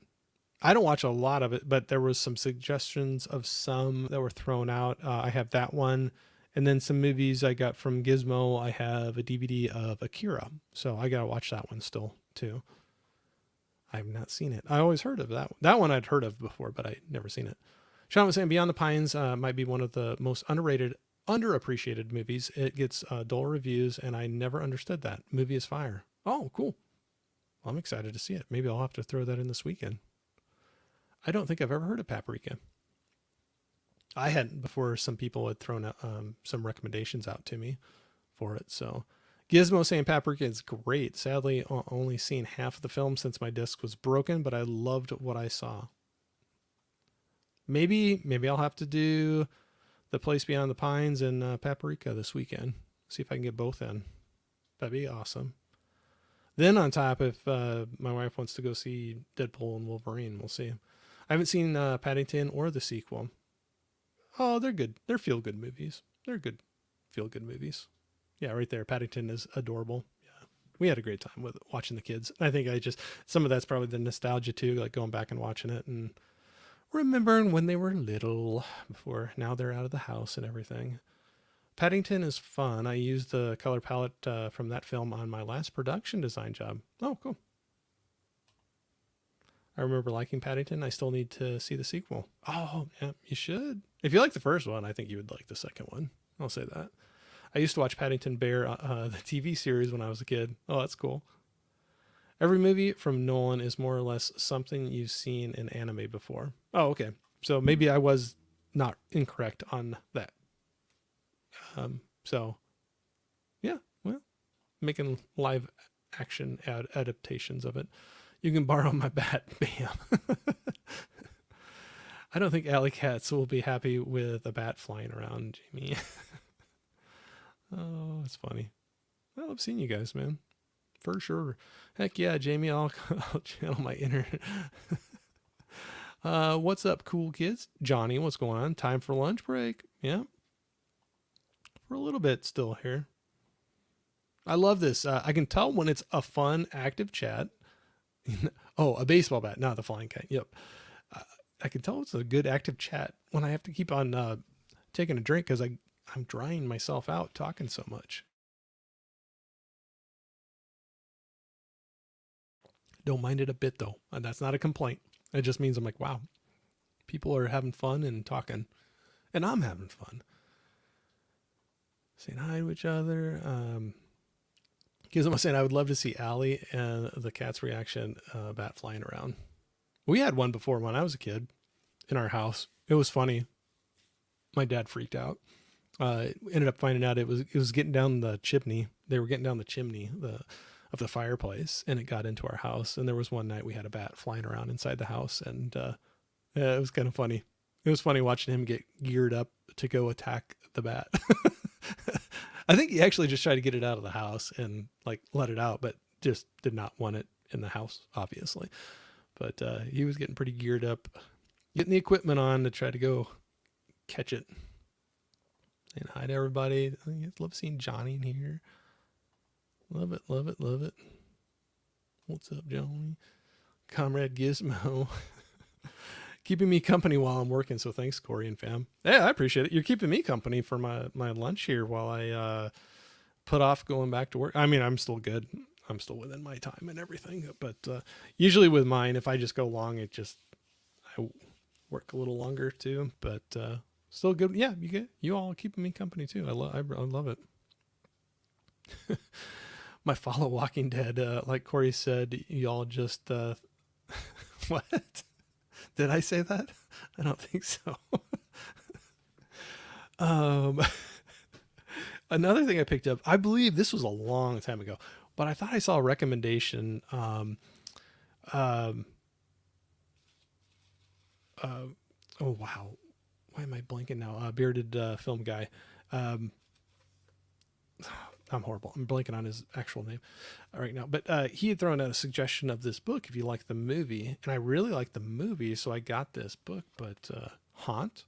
I don't watch a lot of it, but there was some suggestions of some that were thrown out. I have that one. And then some movies I got from Gizmo. I have a DVD of Akira. So I got to watch that one still, too. I've not seen it. I always heard of that one. That one I'd heard of before, but I'd never seen it. Sean was saying Beyond the Pines might be one of the most underappreciated movies. It gets dull reviews, and I never understood that. Movie is fire. Oh, cool. Well, I'm excited to see it. Maybe I'll have to throw that in this weekend. I don't think I've ever heard of Paprika. I hadn't before. Some people had thrown out, some recommendations out to me for it. So Gizmo saying Paprika is great. Sadly, only seen half of the film since my disc was broken, but I loved what I saw. Maybe I'll have to do The Place Beyond the Pines and Paprika this weekend. See if I can get both in. That'd be awesome. Then on top, if my wife wants to go see Deadpool and Wolverine, we'll see. I haven't seen Paddington or the sequel. Oh, they're good. They're feel-good movies. They're good feel-good movies. Yeah, right there. Paddington is adorable. Yeah. we had a great time with watching the kids. I think some of that's probably the nostalgia too, like going back and watching it and remembering when they were little before now they're out of the house and everything. Paddington is fun. I used the color palette from that film on my last production design job. Oh, cool. I remember liking Paddington. I still need to see the sequel. Oh, yeah, you should. If you like the first one, I think you would like the second one. I'll say that. I used to watch Paddington Bear, the TV series, when I was a kid. Oh, that's cool. Every movie from Nolan is more or less something you've seen in anime before. Oh, okay. So maybe I was not incorrect on that. So, yeah, well, making live action adaptations of it. You can borrow my bat. Bam. I don't think Alley Cats will be happy with a bat flying around, Jamie. Oh, it's funny. I love seeing you guys, man. For sure. Heck yeah, Jamie, I'll channel my inner. What's up, cool kids? Johnny, what's going on? Time for lunch break. Yeah. For a little bit still here. I love this. I can tell when it's a fun, active chat. Oh, a baseball bat, not the flying kite. Yep. I can tell it's a good active chat when I have to keep on taking a drink because I'm drying myself out talking so much. Don't mind it a bit though. And that's not a complaint. It just means I'm like, wow, people are having fun and talking, and I'm having fun. Saying hi to each other. Because I'm saying I would love to see Allie and the cat's reaction about flying around. We had one before when I was a kid in our house. It was funny. My dad freaked out. Ended up finding out it was getting down the chimney. They were getting down the chimney of the fireplace, and it got into our house. And there was one night we had a bat flying around inside the house, and yeah, it was kind of funny. It was funny watching him get geared up to go attack the bat. I think he actually just tried to get it out of the house and like let it out, but just did not want it in the house, obviously. But he was getting pretty geared up, getting the equipment on to try to go catch it. Saying hi to everybody. I love seeing Johnny in here. Love it, love it, love it. What's up, Johnny? Comrade Gizmo. Keeping me company while I'm working, so thanks, Corey and fam. Yeah, I appreciate it. You're keeping me company for my lunch here while I put off going back to work. I mean, I'm still good. I'm still within my time and everything. But usually with mine, if I just go long, I work a little longer too. But still good. Yeah, you all keeping me company too. I love it. My follow Walking Dead, like Corey said, y'all just what? Did I say that? I don't think so. Another thing I picked up, I believe this was a long time ago, but I thought I saw a recommendation. Oh wow, why am I blanking now? Bearded film guy. I'm horrible. I'm blanking on his actual name right now. But he had thrown out a suggestion of this book if you like the movie. And I really like the movie, so I got this book. But Haunt,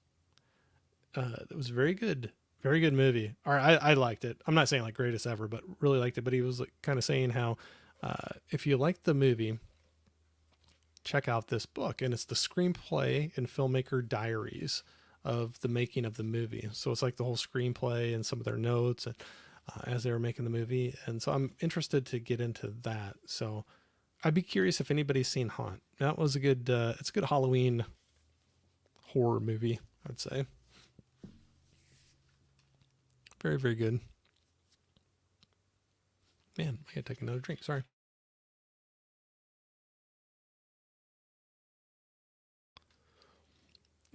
it was very good. Very good movie. Or I liked it. I'm not saying like greatest ever, but really liked it. But he was like, kind of saying how if you like the movie, check out this book. And it's the screenplay and filmmaker diaries of the making of the movie. So it's like the whole screenplay and some of their notes and as they were making the movie. And so I'm interested to get into that. So I'd be curious if anybody's seen Haunt. That was it's a good Halloween horror movie, I'd say. Very, very good. Man, I gotta take another drink. Sorry.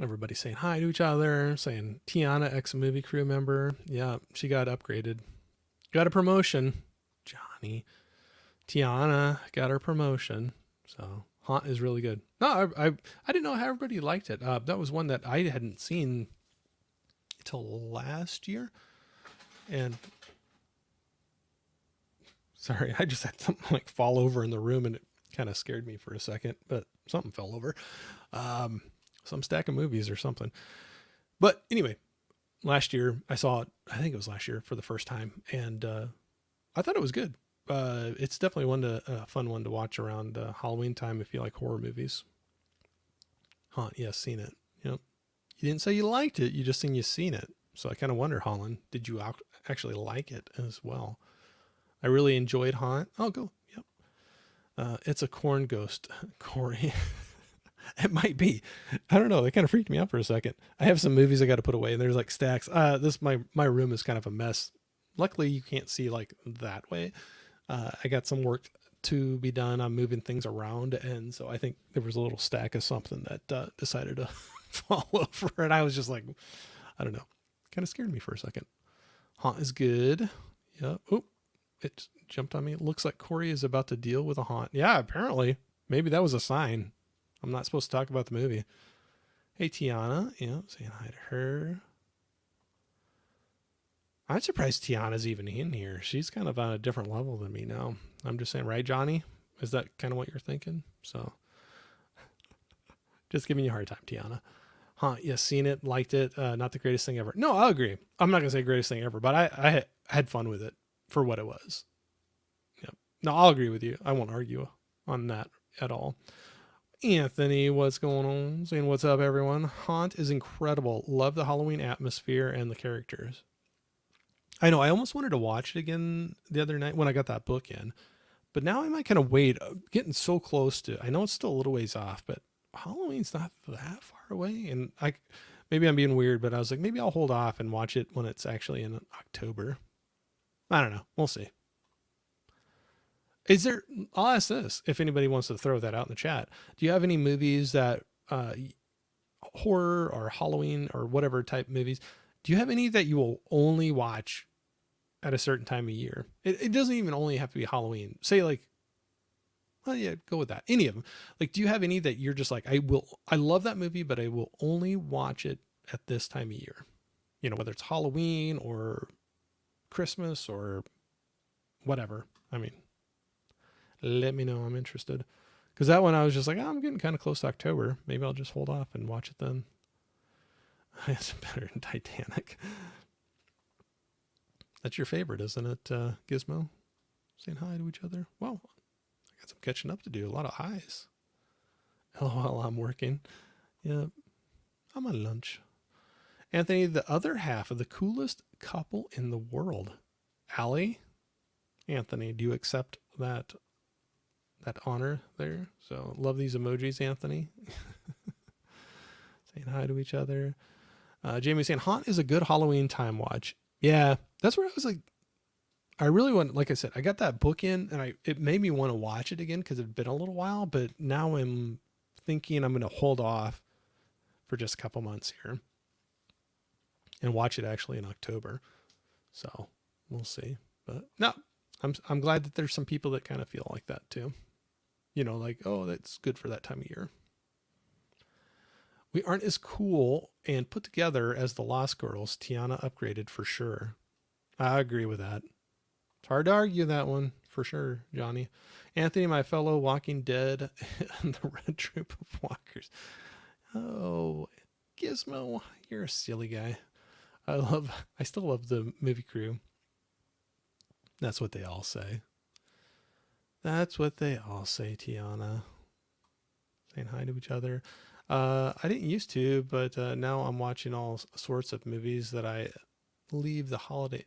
Everybody saying hi to each other, saying Tiana, ex-movie crew member. Yeah, she got upgraded. Got a promotion. Johnny. Tiana got her promotion. So Haunt is really good. No, I didn't know how everybody liked it. That was one that I hadn't seen until last year. And sorry, I just had something like fall over in the room and it kind of scared me for a second, but something fell over. Some stack of movies or something. But anyway, last year I saw it. I think it was last year for the first time. And I thought it was good. It's definitely fun one to watch around Halloween time if you like horror movies. Haunt, yes, seen it. Yep. You didn't say you liked it. You just seen you seen it. So I kind of wonder, Holland, did you actually like it as well? I really enjoyed Haunt. Oh, go. Yep. It's a corn ghost, Corey. It might be. I don't know. It kind of freaked me out for a second. I have some movies I got to put away, and there's like stacks. This my room is kind of a mess. Luckily, you can't see like that way. I got some work to be done. I'm moving things around, and so I think there was a little stack of something that decided to fall over, and I was just like, I don't know, kind of scared me for a second. Haunt is good. Yep. Oop, it jumped on me. It looks like Corey is about to deal with a haunt. Yeah, apparently. Maybe that was a sign. I'm not supposed to talk about the movie. Hey, Tiana. Yeah, saying hi to her. I'm surprised Tiana's even in here. She's kind of on a different level than me now. I'm just saying, right, Johnny? Is that kind of what you're thinking? So, just giving you a hard time, Tiana. Huh? Yes, seen it, liked it. Not the greatest thing ever. No, I'll agree. I'm not gonna say greatest thing ever, but I had fun with it for what it was. Yep. No, I'll agree with you. I won't argue on that at all. Anthony, what's going on? Saying what's up, everyone. Haunt is incredible. Love the Halloween atmosphere and the characters. I know. I almost wanted to watch it again the other night when I got that book in, but now I might kind of wait. Getting so close to. I know it's still a little ways off, but Halloween's not that far away, and maybe I'm being weird, but I was like, maybe I'll hold off and watch it when it's actually in October. I don't know. We'll see. Is there? I'll ask this if anybody wants to throw that out in the chat. Do you have any movies that horror or Halloween or whatever type movies? Do you have any that you will only watch at a certain time of year? It doesn't even only have to be Halloween. Say like, well, yeah, go with that. Any of them. Like, do you have any that you're just like, I love that movie, but I will only watch it at this time of year? You know, whether it's Halloween or Christmas or whatever. I mean, let me know. I'm interested. Because that one I was just like, oh, I'm getting kind of close to October. Maybe I'll just hold off and watch it then. It's better than Titanic. That's your favorite, isn't it, Gizmo? Saying hi to each other. Well, I got some catching up to do. A lot of highs. LOL, I'm working. Yeah, I'm on lunch. Anthony, the other half of the coolest couple in the world. Allie? Anthony, do you accept that honor there? So love these emojis, Anthony. Saying hi to each other. Jamie saying Haunt is a good Halloween time watch. Yeah, that's where I was like, I really want, like I said, I got that book in and it made me want to watch it again because it had been a little while, but now I'm thinking I'm going to hold off for just a couple months here and watch it actually in October. So we'll see. But no, I'm glad that there's some people that kind of feel like that too. You know, like, oh, that's good for that time of year. We aren't as cool and put together as the Lost Girls. Tiana upgraded for sure. I agree with that. It's hard to argue that one for sure, Johnny. Anthony, my fellow Walking Dead and the Red Troop of Walkers. Oh, Gizmo, you're a silly guy. I still love the movie crew. That's what they all say. That's what they all say, Tiana. Saying hi to each other. I didn't used to, but now I'm watching all sorts of movies that I leave the holiday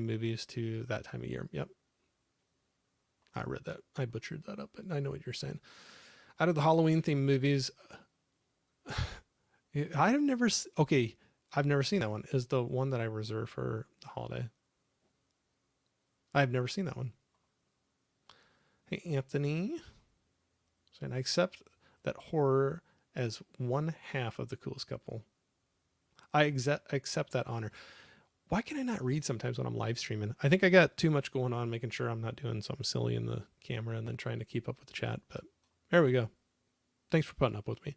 movies to that time of year. Yep. I read that. I butchered that up, but I know what you're saying. Out of the Halloween themed movies, I've never seen that one. Is the one that I reserved for the holiday. I've never seen that one. Hey, Anthony. Saying I accept that horror as one half of the coolest couple. I accept that honor. Why can I not read sometimes when I'm live streaming? I think I got too much going on, making sure I'm not doing something silly in the camera and then trying to keep up with the chat. But there we go. Thanks for putting up with me.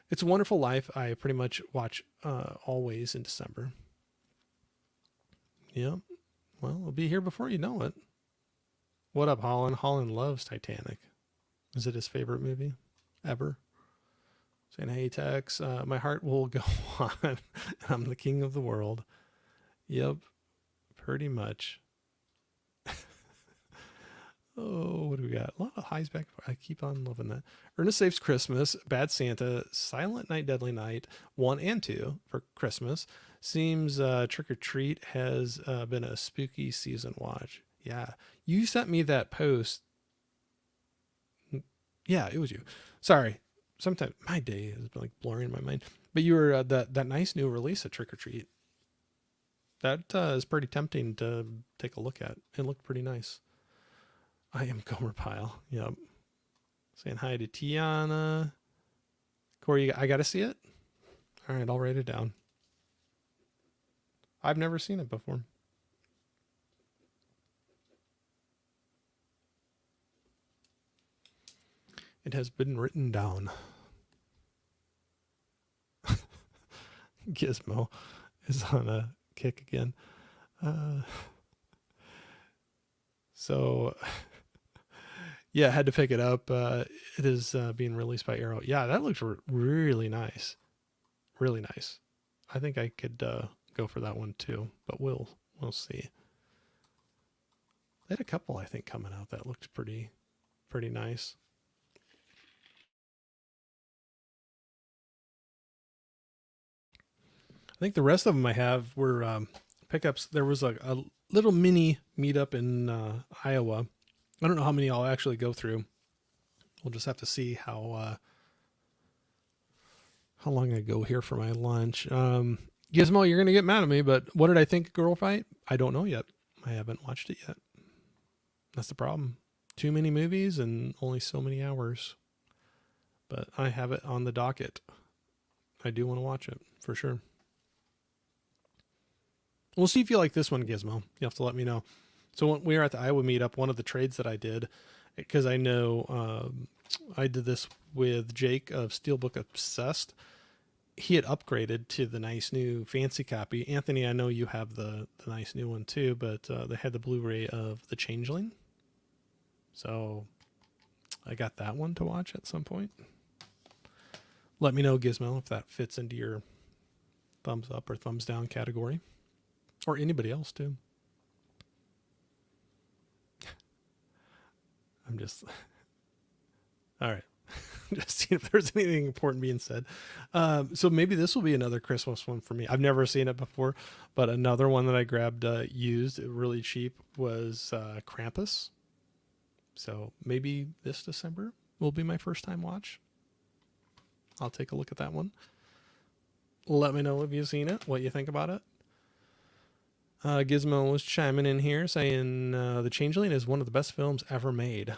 It's a Wonderful Life. I pretty much watch always in December. Yeah. Well, I'll be here before you know it. What up, Holland? Holland loves Titanic. Is it his favorite movie ever? Saying, hey, Tex, my heart will go on. I'm the king of the world. Yep, pretty much. Oh, what do we got? A lot of highs back. I keep on loving that. Ernest Saves Christmas, Bad Santa, Silent Night, Deadly Night, 1 and 2 for Christmas. Seems Trick or Treat has been a spooky season watch. Yeah. You sent me that post. Yeah, it was you. Sorry. Sometimes my day has been like blurring in my mind. But you were that nice new release of Trick or Treat. That is pretty tempting to take a look at. It looked pretty nice. I am Gomer Pyle. Yep. Saying hi to Tiana. Corey, I got to see it? All right, I'll write it down. I've never seen it before. It has been written down. Gizmo is on a kick again. So, yeah, I had to pick it up. It is being released by Arrow. Yeah, that looks really nice. Really nice. I think I could go for that one too, but we'll see. They had a couple, I think, coming out that looked pretty nice. I think the rest of them I have were pickups. There was a little mini meetup in Iowa. I don't know how many I'll actually go through. We'll just have to see how long I go here for my lunch. Gizmo, you're gonna get mad at me, but what did I think of Girl Fight? I don't know yet. I haven't watched it yet. That's the problem. Too many movies and only so many hours. But I have it on the docket. I do want to watch it for sure. We'll see if you like this one, Gizmo. You have to let me know. So when we were at the Iowa meetup, one of the trades that I did, because I know I did this with Jake of Steelbook Obsessed. He had upgraded to the nice new fancy copy. Anthony, I know you have the nice new one too, but they had the Blu-ray of The Changeling. So I got that one to watch at some point. Let me know, Gizmo, if that fits into your thumbs up or thumbs down category. Or anybody else too. I'm just... All right. Just see if there's anything important being said. So maybe this will be another Christmas one for me. I've never seen it before, but another one that I grabbed used really cheap was Krampus. So maybe this December will be my first time watch. I'll take a look at that one. Let me know if you've seen it, what you think about it. Gizmo was chiming in here saying The Changeling is one of the best films ever made.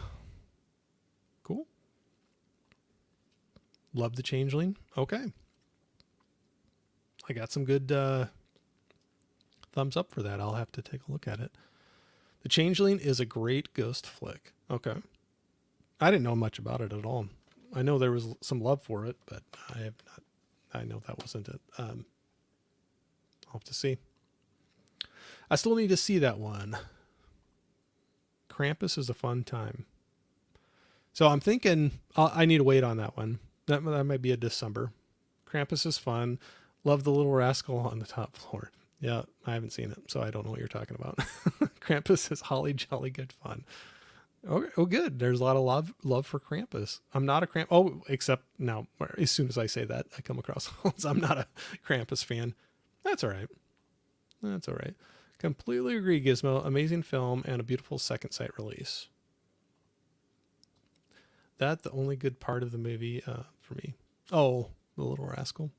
Cool. Love The Changeling. Okay. I got some good thumbs up for that. I'll have to take a look at it. The Changeling is a great ghost flick. Okay. I didn't know much about it at all. I know there was some love for it, but I have not. I know that wasn't it. I'll have to see. I still need to see that one. Krampus is a fun time. So I'm thinking I need to wait on that one. That might be a December. Krampus is fun. Love the little rascal on the top floor. Yeah, I haven't seen it, so I don't know what you're talking about. Krampus is holly jolly good fun. Oh, good. There's a lot of love for Krampus. I'm not a Krampus. Oh, except now, as soon as I say that, I come across I'm not a Krampus fan. That's all right. That's all right. Completely agree, Gizmo. Amazing film and a beautiful second sight release. That the only good part of the movie for me. Oh, the little rascal.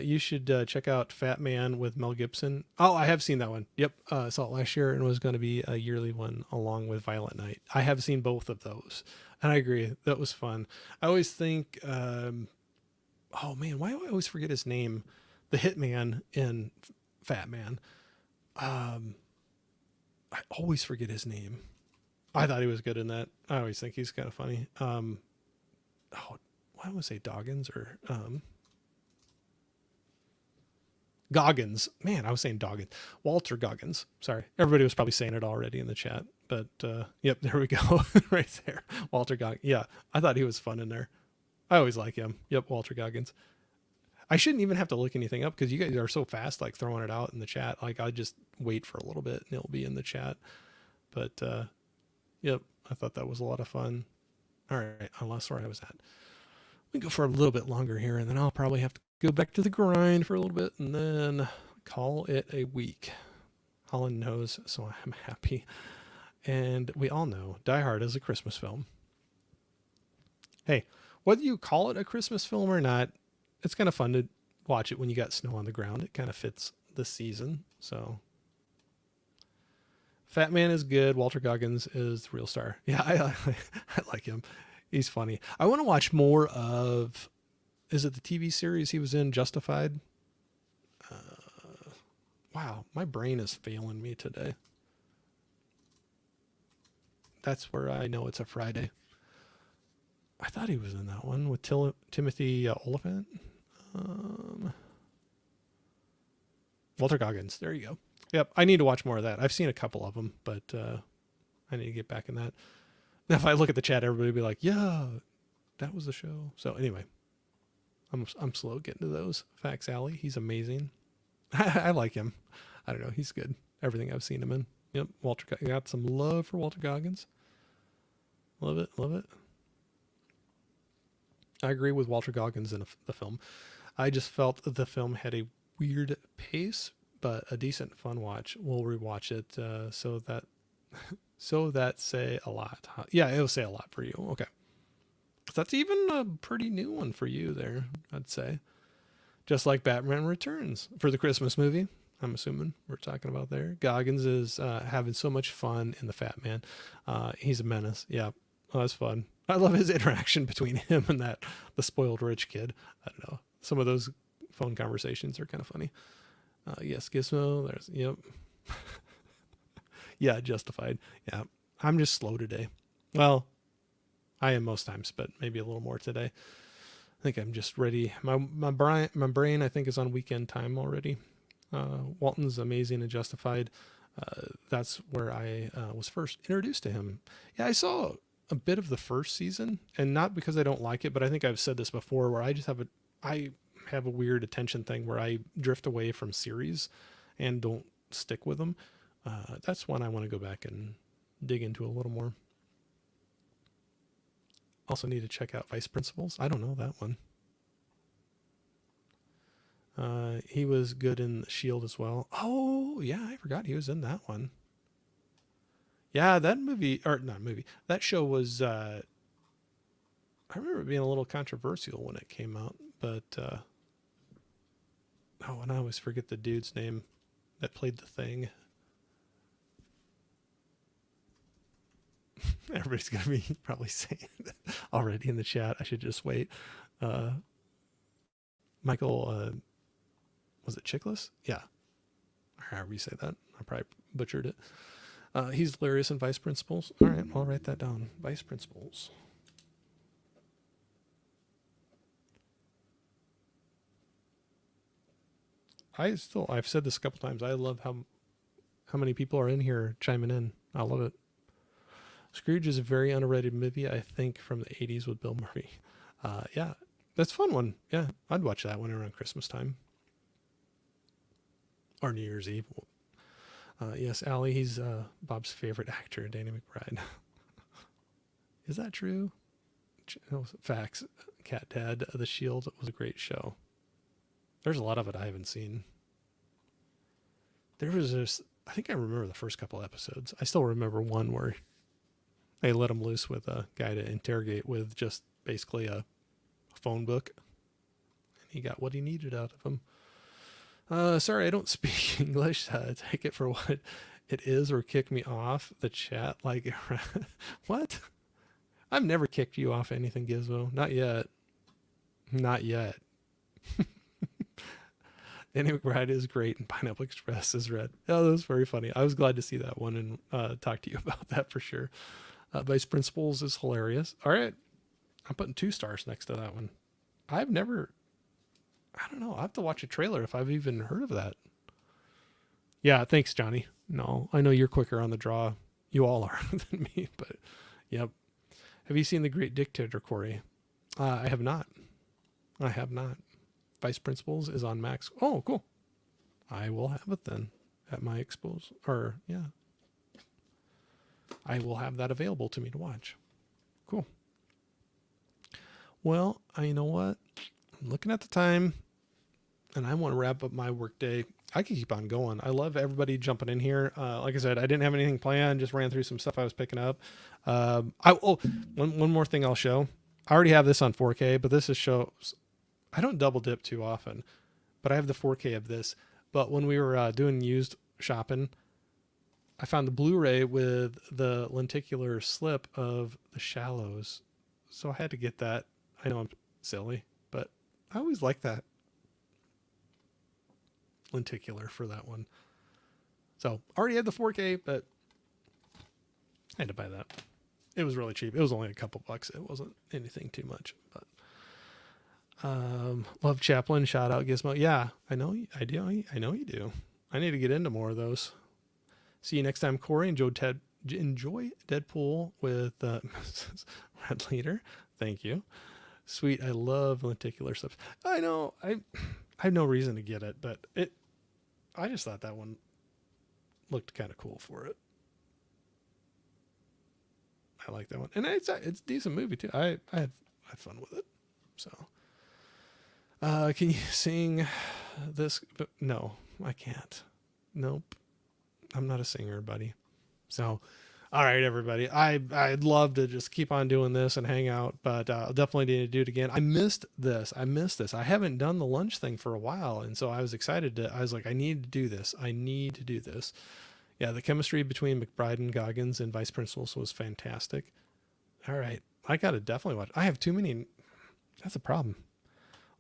You should check out Fat Man with Mel Gibson. Oh, I have seen that one. Yep. I saw it last year and was going to be a yearly one along with Violent Night. I have seen both of those. And I agree. That was fun. I always think, oh man, why do I always forget his name? The hitman in Fat Man. I always forget his name. I thought he was good in that. I always think he's kind of funny. Why do I say Doggins or Goggins? Man, I was saying Doggins. Walter Goggins. Sorry, everybody was probably saying it already in the chat, but yep, there we go, right there. Walter Goggins. Yeah, I thought he was fun in there. I always like him. Yep, Walter Goggins. I shouldn't even have to look anything up because you guys are so fast, like throwing it out in the chat. Like I just wait for a little bit and it'll be in the chat. But Yep, I thought that was a lot of fun. All right, I lost where I was at. We can go for a little bit longer here, and then I'll probably have to go back to the grind for a little bit, and then call it a week. Holland knows, so I'm happy. And we all know Die Hard is a Christmas film. Hey, whether you call it a Christmas film or not, it's kind of fun to watch it when you got snow on the ground. It kind of fits the season. So, Fat Man is good. Walter Goggins is the real star. Yeah, I like him. He's funny. I want to watch more of. Is it the TV series he was in, Justified? Wow, my brain is failing me today. That's where I know it's a Friday. I thought he was in that one with Timothy Oliphant. Walter Goggins. There you go. Yep, I need to watch more of that. I've seen a couple of them, but I need to get back in that. Now, if I look at the chat, everybody will be like, "Yeah, that was the show." So anyway, I'm slow getting to those. Facts Alley, he's amazing. I like him. I don't know, he's good. Everything I've seen him in. Yep, got some love for Walter Goggins. Love it, love it. I agree with Walter Goggins in the film. I just felt the film had a weird pace, but a decent fun watch. We'll rewatch it so that say a lot. Yeah, it'll say a lot for you. Okay, that's even a pretty new one for you there, I'd say. Just like Batman Returns for the Christmas movie. I'm assuming we're talking about there. Goggins is having so much fun in the Fat Man. He's a menace. Yeah, oh, that's fun. I love his interaction between him and the spoiled rich kid. I don't know. Some of those phone conversations are kind of funny. Yes, Gizmo. There's, yep. Yeah, Justified. Yeah, I'm just slow today. Well, I am most times, but maybe a little more today. I think I'm just ready. My brain I think is on weekend time already. Walton's amazing and Justified. That's where I was first introduced to him. Yeah, I saw a bit of the first season, and not because I don't like it, but I think I've said this before, where I have a weird attention thing where I drift away from series and don't stick with them. That's one I want to go back and dig into a little more. Also need to check out Vice Principals. I don't know that one. He was good in Shield as well. Oh, yeah, I forgot he was in that one. Yeah, that movie, or not movie, that show was, I remember it being a little controversial when it came out, but, oh, and I always forget the dude's name that played the Thing. Everybody's going to be probably saying it already in the chat. I should just wait. Michael, was it Chiklis? Yeah. However you say that. I probably butchered it. He's hilarious in Vice Principals. All right, I'll write that down. Vice Principals. I've said this a couple times. I love how many people are in here chiming in. I love it. Scrooge is a very underrated movie, I think, from the 80s with Bill Murray. Yeah, that's a fun one. Yeah, I'd watch that one around Christmas time. Or New Year's Eve. Yes, Allie, he's Bob's favorite actor, Danny McBride. Is that true? Facts. Cat Dad, The Shield was a great show. There's a lot of it I haven't seen. There was this, I think I remember the first couple episodes. I still remember one where they let him loose with a guy to interrogate with just basically a phone book. And he got what he needed out of him. Sorry, I don't speak English. Take it for what it is or kick me off the chat. Like, what? I've never kicked you off anything, Gizmo. Not yet. Not yet. Danny McBride is great and Pineapple Express is red. Oh, that was very funny. I was glad to see that one and talk to you about that for sure. Vice Principals is hilarious. All right. I'm putting 2 stars next to that one. I don't know. I have to watch a trailer if I've even heard of that. Yeah, thanks, Johnny. No, I know you're quicker on the draw. You all are than me, but yep. Have you seen The Great Dictator, Corey? I have not. I have not. Vice Principals is on Max. Oh, cool. I will have it then at my expose. Or, yeah. I will have that available to me to watch. Cool. Well, you know what? I'm looking at the time, and I want to wrap up my workday. I could keep on going. I love everybody jumping in here. Like I said, I didn't have anything planned. Just ran through some stuff I was picking up. One more thing I'll show. I already have this on 4K, but this is shows. I don't double dip too often, but I have the 4K of this. But when we were doing used shopping, I found the Blu-ray with the lenticular slip of The Shallows, so I had to get that. I know I'm silly, but I always like that lenticular for that one. So already had the 4K, but I had to buy that. It was really cheap. It was only a couple bucks. It wasn't anything too much. But love Chaplin. Shout out Gizmo. Yeah, I know. I do. I know you do. I need to get into more of those. See you next time, Corey. Enjoy Deadpool with Red Leader. Thank you. Sweet. I love lenticular stuff. I know. I have no reason to get it, but I just thought that one looked kind of cool for it. I like that one, and it's a decent movie too. I had fun with it. So, can you sing this? No, I can't. Nope, I'm not a singer, buddy. So, all right, everybody. I'd love to just keep on doing this and hang out, but I'll definitely need to do it again. I missed this. I haven't done the lunch thing for a while, and so I was excited I was like, I need to do this. Yeah, the chemistry between McBride and Goggins and Vice Principals was fantastic. All right, I got to definitely watch. I have too many. That's a problem.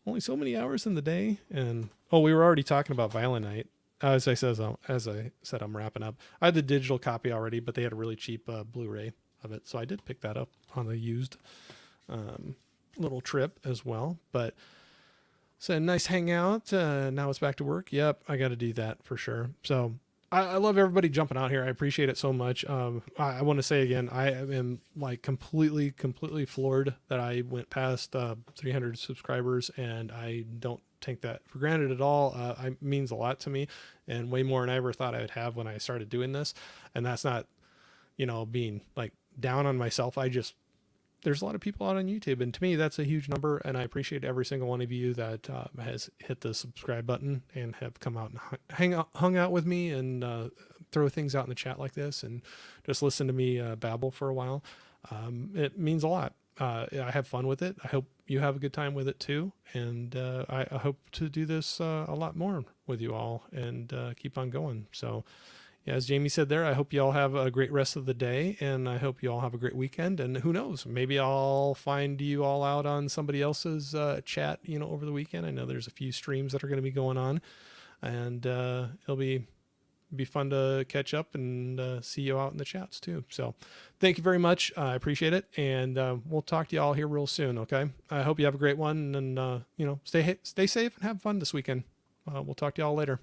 Only so many hours in the day, and we were already talking about Violent Night. As I said, I'm wrapping up. I had the digital copy already, but they had a really cheap Blu-ray of it, so I did pick that up on the used little trip as well. But it's a nice hangout. Now it's back to work. Yep, I got to do that for sure. So I love everybody jumping out here. I appreciate it so much. I want to say again, I am like completely floored that I went past 300 subscribers, and I don't take that for granted at all. It means a lot to me, and way more than I ever thought I would have when I started doing this. And that's not, being like down on myself. There's a lot of people out on YouTube, and to me, that's a huge number. And I appreciate every single one of you that has hit the subscribe button and have come out and hung out with me and throw things out in the chat like this and just listen to me babble for a while. It means a lot. I have fun with it. I hope you have a good time with it too. And I hope to do this a lot more with you all and keep on going. So, yeah, as Jamie said there, I hope you all have a great rest of the day, and I hope you all have a great weekend. And who knows, maybe I'll find you all out on somebody else's chat, over the weekend. I know there's a few streams that are going to be going on, and it'll be fun to catch up and see you out in the chats too. So thank you very much. I appreciate it. And we'll talk to you all here real soon. Okay. I hope you have a great one, and stay safe and have fun this weekend. We'll talk to you all later.